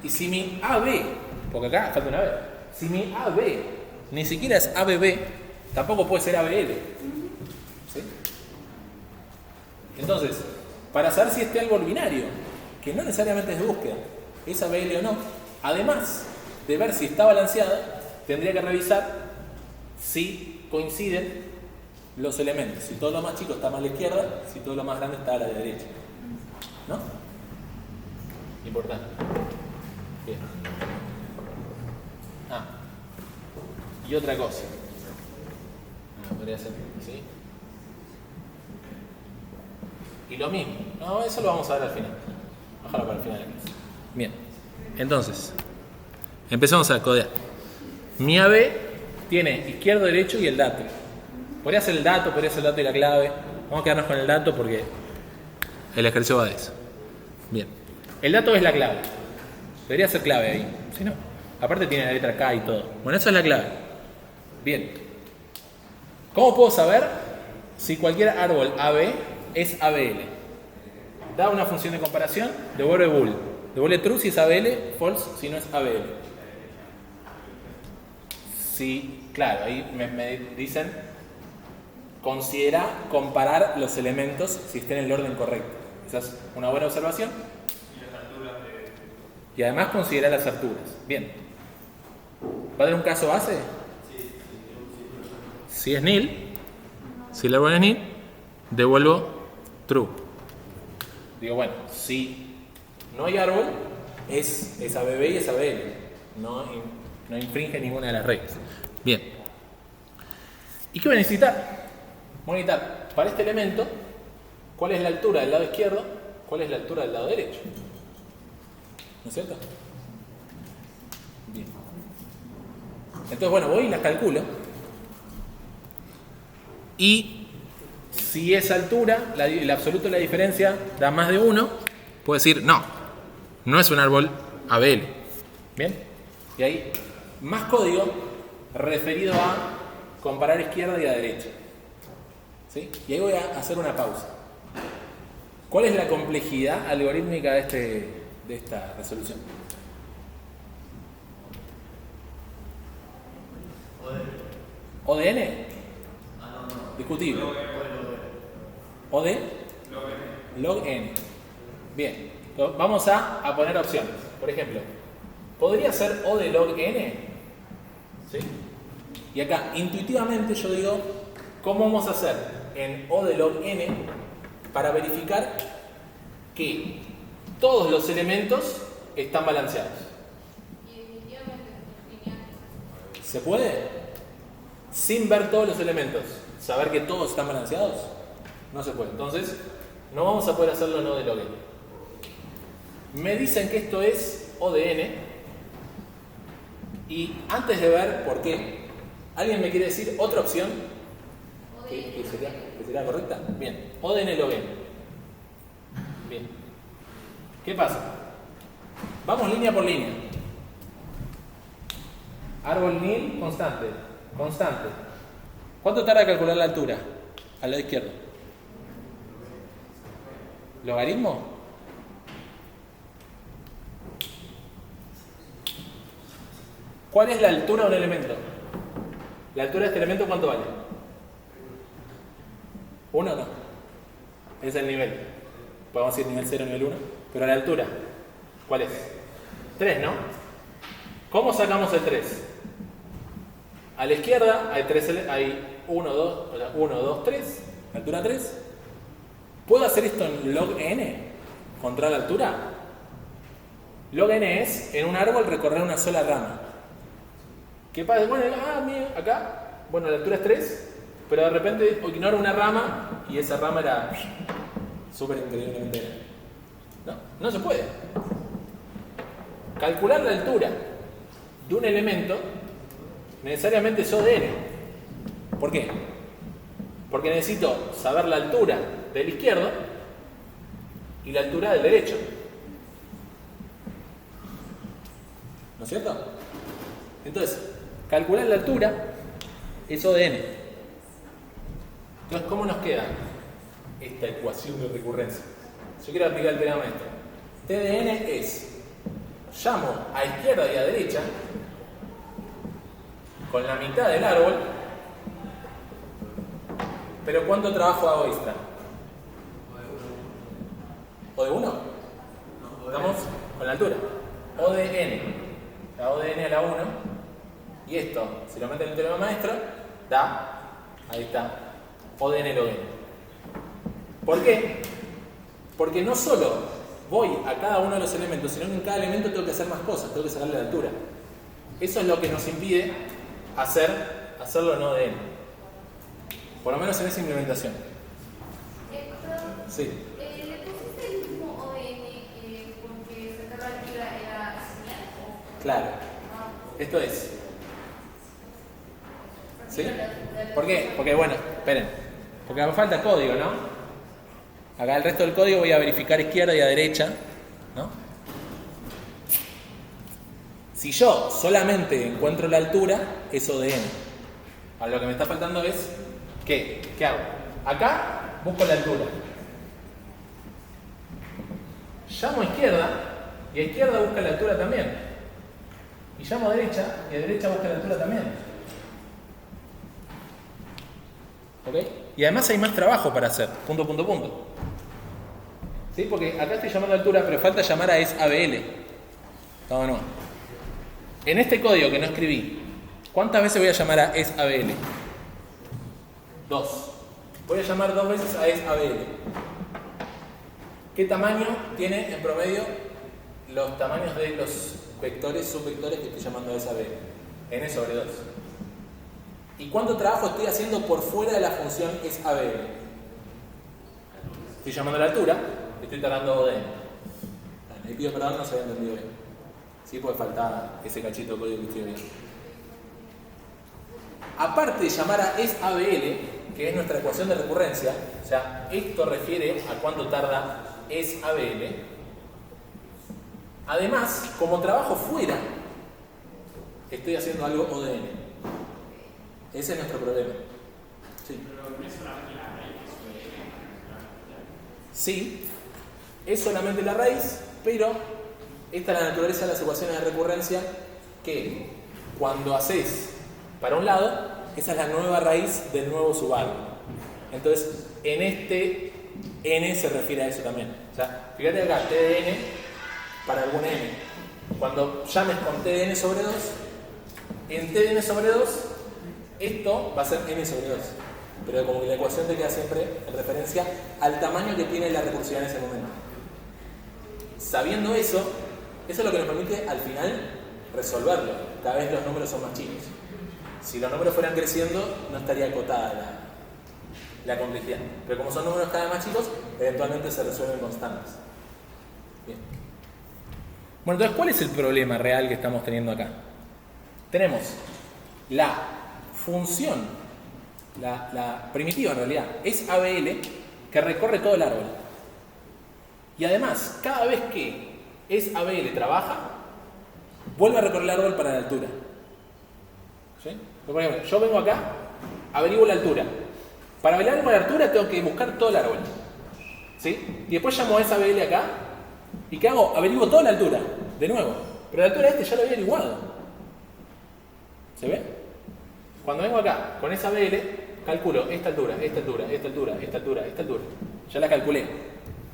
Y si mi AB, porque acá falta una B, si mi AB ni siquiera es ABB, tampoco puede ser ABL. ¿Sí? Entonces, para saber si este árbol binario, que no necesariamente es de búsqueda, es ABL o no, además de ver si está balanceado, tendría que revisar si coinciden los elementos. Si todo lo más chico está más a la izquierda, si todo lo más grande está a la derecha. ¿No? Importante. Bien. Y otra cosa. Podría ser, ¿sí? Y lo mismo. No, eso lo vamos a ver al final. Bájalo para el final de la clase. Bien. Entonces, empezamos a codear. Mi AB tiene izquierdo, derecho y el dato. Podría ser el dato, podría ser el dato y la clave. Vamos a quedarnos con el dato porque el ejercicio va de eso. Bien. El dato es la clave. Debería ser clave ahí. Si no, aparte tiene la letra K y todo. Bueno, esa es la clave. Bien. ¿Cómo puedo saber si cualquier árbol AB es ABL? da una función de comparación, devuelve bool. Devuelve true si es ABL, false si no es ABL. Sí, claro, ahí me dicen, considera comparar los elementos si estén en el orden correcto. Esa es una buena observación. Y además considera las alturas. Bien. ¿Va a tener un caso base? Si es nil, si el árbol es nil, devuelvo true. Digo, bueno, si no hay árbol, es ABB y es ABL. No infringe ninguna de las reglas. Bien. ¿Y qué voy a necesitar? Voy a necesitar para este elemento cuál es la altura del lado izquierdo, cuál es la altura del lado derecho. ¿No es cierto? Bien. Entonces, bueno, voy y las calculo. Y si esa altura, el absoluto de la diferencia da más de 1, puedo decir, no es un árbol ABL. ¿Bien? Y ahí, más código referido a comparar izquierda y a derecha. ¿Sí? Y ahí voy a hacer una pausa. ¿Cuál es la complejidad algorítmica de esta resolución? ¿ODN? Discutible. ¿OD? Log N. Bien. Entonces, vamos a poner opciones. Por ejemplo, ¿podría ser O de log N? ¿Sí? Y acá, intuitivamente yo digo, ¿cómo vamos a hacer en O de log N para verificar que todos los elementos están balanceados? Y definitivamente lineal. ¿Se puede? Sin ver todos los elementos, saber que todos están balanceados, no se puede. Entonces, no vamos a poder hacerlo en O de log N. Me dicen que esto es O de N. Y antes de ver por qué, ¿alguien me quiere decir otra opción? ¿Que sería correcta? Bien, O de N log N. Bien. ¿Qué pasa? Vamos línea por línea. Árbol nil, constante. ¿Cuánto tarda en calcular la altura? Al lado izquierdo. ¿Logaritmo? ¿Cuál es la altura de un elemento? ¿La altura de este elemento cuánto vale? 1 o no. Es el nivel. Podemos decir nivel 0, nivel 1. Pero la altura, ¿cuál es? 3, ¿no? ¿Cómo sacamos el 3? A la izquierda hay 1, 2, 3. Altura 3. ¿Puedo hacer esto en log n? ¿Contra la altura? Log n es en un árbol recorrer una sola rama. ¿Qué pasa? Bueno, mira, acá, bueno, la altura es 3, pero de repente ignoro una rama y esa rama era súper increíblemente grande. No se puede. Calcular la altura de un elemento necesariamente es O de n. ¿Por qué? Porque necesito saber la altura del izquierdo y la altura del derecho. ¿No es cierto? Entonces, calcular la altura es O de n. Entonces, ¿cómo nos queda esta ecuación de recurrencia? Yo quiero aplicar el teorema maestro. T de n es, llamo a izquierda y a derecha con la mitad del árbol, pero ¿cuánto trabajo hago extra? ¿O de 1? Estamos con la altura. O de n. La O de n a la 1. Y esto, si lo meten en el teorema maestro, da, ahí está, O de n log n. ¿Por qué? Porque no solo voy a cada uno de los elementos, sino que en cada elemento tengo que hacer más cosas, tengo que sacarle la altura. Eso es lo que nos impide hacerlo en O de n. Por lo menos en esa implementación. Sí. ¿Le pusiste el mismo ODN porque sacar la altura era señal? Claro. Esto es. ¿Sí? ¿Por qué? Porque, bueno, esperen. Porque me falta código, ¿no? Acá el resto del código voy a verificar izquierda y a derecha, ¿no? Si yo solamente encuentro la altura, es O de n. Ahora lo que me está faltando es, ¿qué hago? Acá busco la altura. llamo a izquierda y a izquierda busca la altura también. Y llamo a derecha y a derecha busca la altura también. ¿Ok? Y además hay más trabajo para hacer. Punto, punto, punto. ¿Sí? Porque acá estoy llamando a altura, pero falta llamar a SABL. No, no. En este código que no escribí, ¿cuántas veces voy a llamar a SABL? 2. Voy a llamar 2 veces a SABL. ¿Qué tamaño tiene en promedio los tamaños de los vectores, subvectores que estoy llamando a SABL? N sobre 2. ¿Y cuánto trabajo estoy haciendo por fuera de la función SABL? Estoy llamando a la altura, estoy tardando ODN. Le pido perdón, no se había entendido bien. Sí, porque faltaba ese cachito de código que estoy viendo. Aparte de llamar a SABL, que es nuestra ecuación de recurrencia, o sea, esto refiere a cuánto tarda SABL. Además, como trabajo fuera, estoy haciendo algo ODN. Ese es nuestro problema. Sí. Sí, es solamente la raíz, pero esta es la naturaleza de las ecuaciones de recurrencia, que cuando haces para un lado, esa es la nueva raíz del nuevo subarco. Entonces, en este n se refiere a eso también. O sea, fíjate acá, t de n para algún n. Cuando llames con t de n sobre 2, en t de n sobre 2, esto va a ser n sobre 2. Pero como que la ecuación te queda siempre en referencia al tamaño que tiene la recursividad en ese momento. Sabiendo eso, eso es lo que nos permite al final resolverlo. Cada vez los números son más chicos. Si los números fueran creciendo, no estaría acotada la complejidad. Pero como son números cada vez más chicos, eventualmente se resuelven constantes. Bien. Bueno, entonces, ¿cuál es el problema real que estamos teniendo acá? Tenemos la función, la primitiva en realidad, es ABL, que recorre todo el árbol. Y además, cada vez que es ABL trabaja, vuelve a recorrer el árbol para la altura. ¿Sí? Por ejemplo, yo vengo acá, averiguo la altura. Para averiguar la altura tengo que buscar todo el árbol. ¿Sí? Y después llamo a esa ABL acá, ¿y qué hago? Averiguo toda la altura, de nuevo. Pero la altura ya lo había averiguado. ¿Se ve? Cuando vengo acá, con esa ABL, calculo esta altura, esta altura, esta altura, esta altura, esta altura. Ya la calculé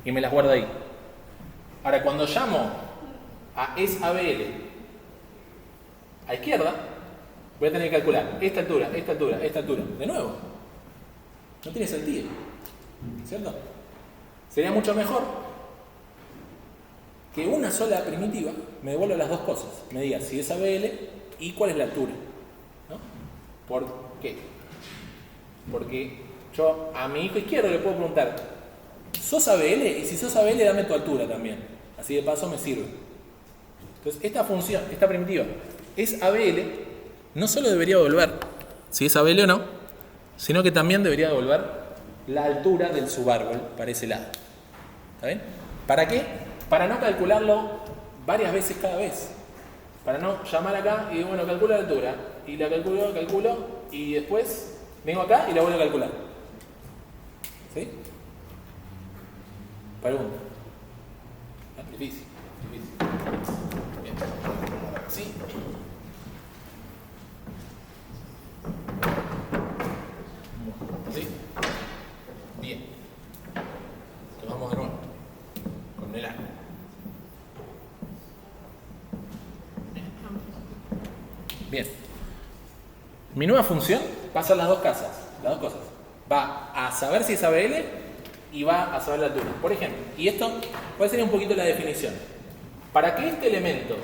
y me las guardo ahí. Ahora, cuando llamo a SABL a izquierda, voy a tener que calcular esta altura, esta altura, esta altura. De nuevo. No tiene sentido. ¿Cierto? Sería mucho mejor que una sola primitiva me devuelva las dos cosas. Me diga si es ABL y cuál es la altura. ¿No? ¿Por qué? Porque yo a mi hijo izquierdo le puedo preguntar, ¿sos ABL? Y si sos ABL, dame tu altura también. Así de paso me sirve. Entonces, esta función, esta primitiva, es ABL, no solo debería devolver si es ABL o no, sino que también debería devolver la altura del subárbol para ese lado. ¿Está bien? ¿Para qué? Para no calcularlo varias veces cada vez. Para no llamar acá y bueno, calculo la altura. Y la calculo, y después vengo acá y la vuelvo a calcular. ¿Sí? Pregunta. Difícil. Bien. ¿Sí? ¿Sí? Bien. Entonces vamos de nuevo. Con el arco. Bien. Mi nueva función va a ser las dos cosas. Va a saber si es ABL y va a saber la altura. Por ejemplo, y esto puede ser un poquito la definición. Para que este elemento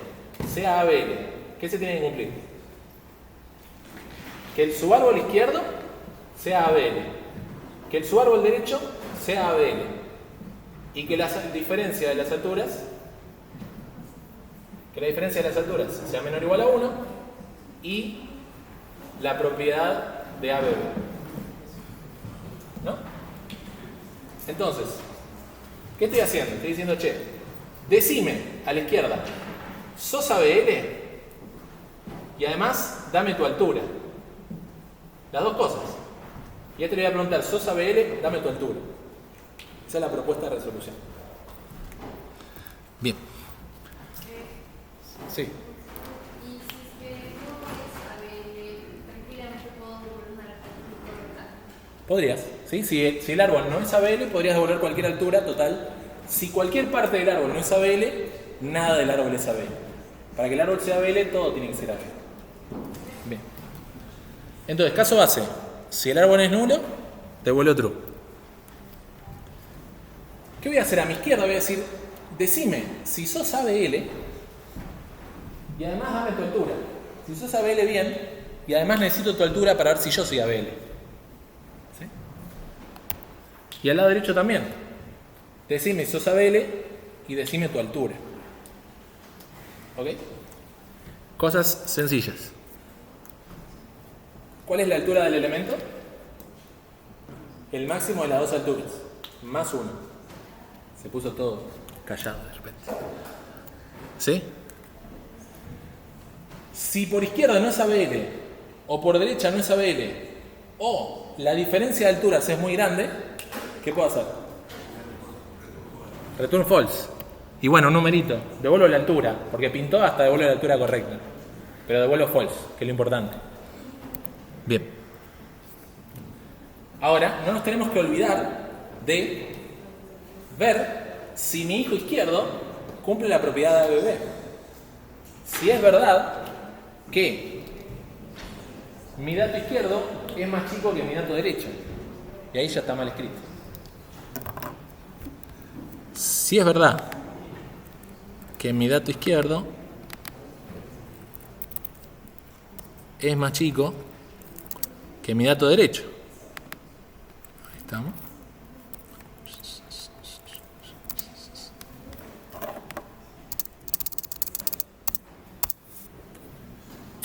sea ABL, ¿qué se tiene que cumplir? Que el subárbol izquierdo sea ABL, que el subárbol derecho sea ABL y que la diferencia de las alturas sea menor o igual a 1 y la propiedad de ABB. ¿No? Entonces, ¿qué estoy haciendo? Estoy diciendo, che, decime a la izquierda, ¿sos ABL? Y además, dame tu altura. Las dos cosas. Y este le voy a preguntar, ¿sos ABL? Dame tu altura. Esa es la propuesta de resolución. Bien. Sí. Y si es que no es ABL, tranquilamente puedo devolver una recta. Podrías, ¿sí? Si el árbol no es ABL, podrías devolver cualquier altura total. Si cualquier parte del árbol no es ABL, nada del árbol es ABL. Para que el árbol sea ABL, todo tiene que ser ABL. Bien. Entonces, caso base. Si el árbol es nulo, devuelvo true. ¿Qué voy a hacer a mi izquierda? Voy a decir, decime si sos ABL y además dame tu altura. Si sos ABL, bien, y además necesito tu altura para ver si yo soy ABL. ¿Sí? Y al lado derecho también. Decime si sos ABL y decime tu altura. ¿Ok? Cosas sencillas. ¿Cuál es la altura del elemento? El máximo de las dos alturas, más 1. Se puso todo callado de repente. ¿Sí? Si por izquierda no es ABL, o por derecha no es ABL, o la diferencia de alturas es muy grande, ¿qué puedo hacer? Return false. Y bueno, un numerito. Devuelvo la altura, porque pintó hasta devuelve la altura correcta. Pero devuelvo false, que es lo importante. Bien. Ahora, no nos tenemos que olvidar de ver si mi hijo izquierdo cumple la propiedad de ABB. Si es verdad que mi dato izquierdo es más chico que mi dato derecho. Y ahí ya está mal escrito. Si es verdad que mi dato izquierdo es más chico que mi dato derecho. Ahí estamos.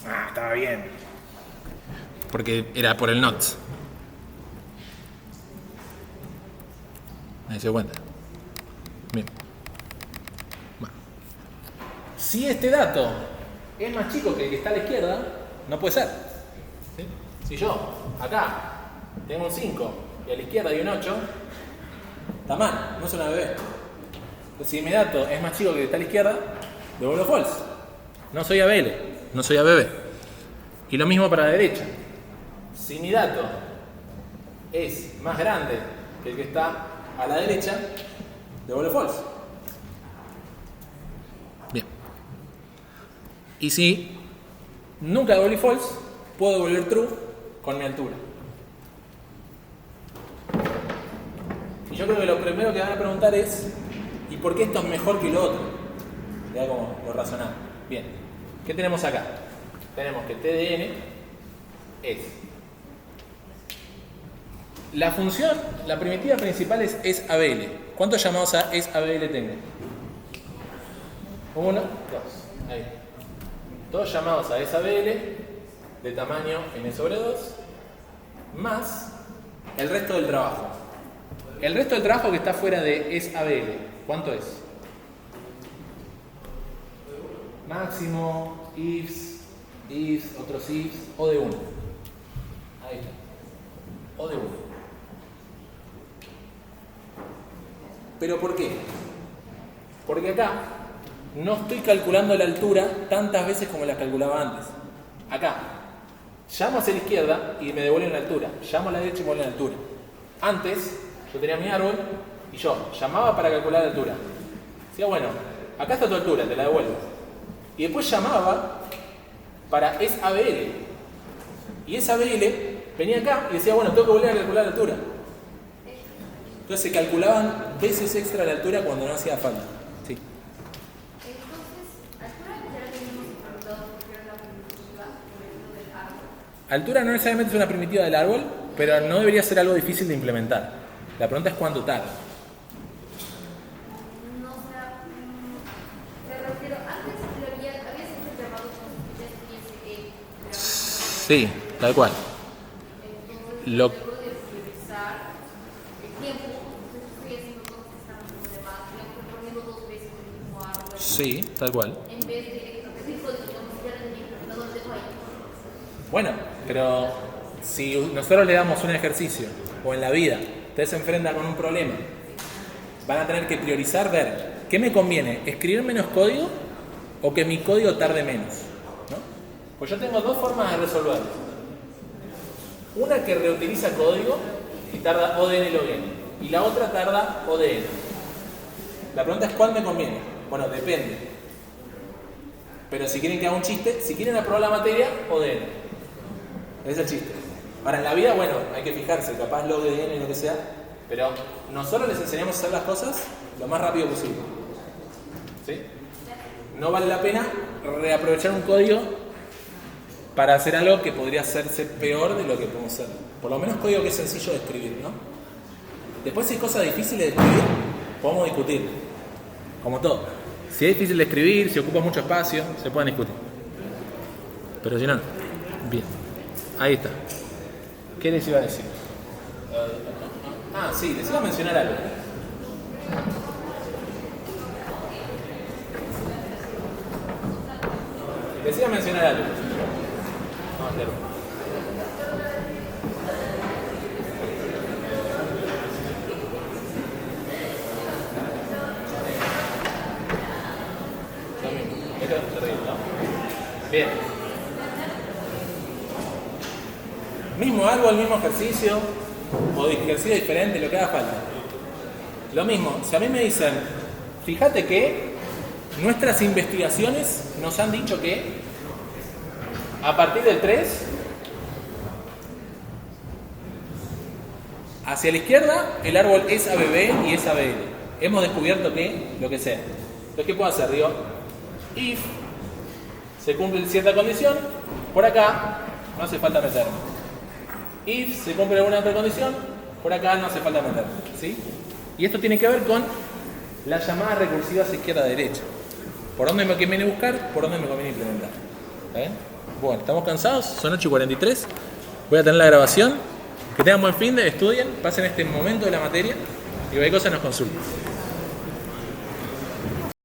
Ah, estaba bien. Porque era por el not. ¿Me se cuenta? Bien. Bueno. Si este dato es más chico que el que está a la izquierda, no puede ser. ¿Sí? Si yo, acá, tengo un 5 y a la izquierda hay un 8, está mal, no es una ABB. Entonces, si mi dato es más chico que el que está a la izquierda, devuelvo false. No soy ABL, no soy ABB. Y lo mismo para la derecha. Si mi dato es más grande que el que está a la derecha, devuelve false. Bien. Y si nunca devolví false, puedo devolver true con mi altura. Y yo creo que lo primero que van a preguntar es, ¿y por qué esto es mejor que lo otro? Ya como lo razonamos. Bien. ¿Qué tenemos acá? Tenemos que TDN es la función, la primitiva principal es ABL. ¿Cuántos llamados a es ABL tengo? 1, 2. Ahí. Todos llamados a es ABL de tamaño n sobre 2 más el resto del trabajo. El resto del trabajo que está fuera de es ABL, ¿cuánto es? Máximo, ifs, otros ifs, o de 1. Ahí está. O de 1. ¿Pero por qué? Porque acá no estoy calculando la altura tantas veces como la calculaba antes. Acá, llamo hacia la izquierda y me devuelven la altura. Llamo a la derecha y me devuelven la altura. Antes, yo tenía mi árbol y yo llamaba para calcular la altura. Decía, bueno, acá está tu altura, te la devuelvo. Y después llamaba para es ABL. Y es ABL venía acá y decía, bueno, tengo que volver a calcular la altura. Entonces se calculaban veces extra la altura cuando no hacía falta. Sí. Entonces, altura ya la teníamos preguntado porque era la primitiva del árbol. Altura no necesariamente es una primitiva del árbol, pero no debería ser algo difícil de implementar. La pregunta es cuánto tarda. No, o sea, me refiero, antes habías hecho el llamado con ya Sí, tal cual. entonces, Lo- luego de priorizar el tiempo, entonces estoy haciendo cosas que están como de más, estoy poniendo 2 veces el mismo árbol, Sí, tal cual. en vez de repetir cosas, digamos, ya lo tenía implementado el dedo ahí. Bueno, pero si nosotros le damos un ejercicio, o en la vida, ustedes se enfrentan con un problema, van a tener que priorizar ver ¿qué me conviene? ¿Escribir menos código o que mi código tarde menos? ¿No? Pues yo tengo dos formas de resolverlo. Una que reutiliza código y tarda ODN log n, y la otra tarda ODN. La pregunta es ¿cuál me conviene? Bueno, depende. Pero si quieren que haga un chiste, si quieren aprobar la materia, ODN. Ese es el chiste. Ahora, en la vida, bueno, hay que fijarse, capaz log de n, lo que sea, pero nosotros les enseñamos a hacer las cosas lo más rápido posible. ¿Sí? No vale la pena reaprovechar un código para hacer algo que podría hacerse peor de lo que podemos hacer. Por lo menos código que es sencillo de escribir, ¿no? Después, si hay cosas difíciles de escribir, podemos discutir. Como todo. Si es difícil de escribir, si ocupa mucho espacio, se pueden discutir. Pero si no, bien. Ahí está. ¿Qué les iba a decir? Sí, les iba a mencionar algo. Les iba a mencionar algo. Vamos a leerlo. Bien. Mismo algo, el mismo ejercicio, o ejercicio diferente, lo que haga falta. Lo mismo, si a mí me dicen, fíjate que nuestras investigaciones nos han dicho que a partir del 3, hacia la izquierda, el árbol es ABB y es ABL. Hemos descubierto que, lo que sea. Entonces, ¿qué puedo hacer? Digo, if se cumple cierta condición, por acá no hace falta meterme. If se cumple alguna otra condición, por acá no hace falta meterme. ¿Sí? Y esto tiene que ver con las llamadas recursivas izquierda-derecha. ¿Por dónde me conviene buscar? ¿Por dónde me conviene implementar? ¿Está bien? Bueno, estamos cansados, son 8:43. Voy a tener la grabación. Que tengan buen fin de, estudien, pasen este momento de la materia y cualquier cosa nos consulten.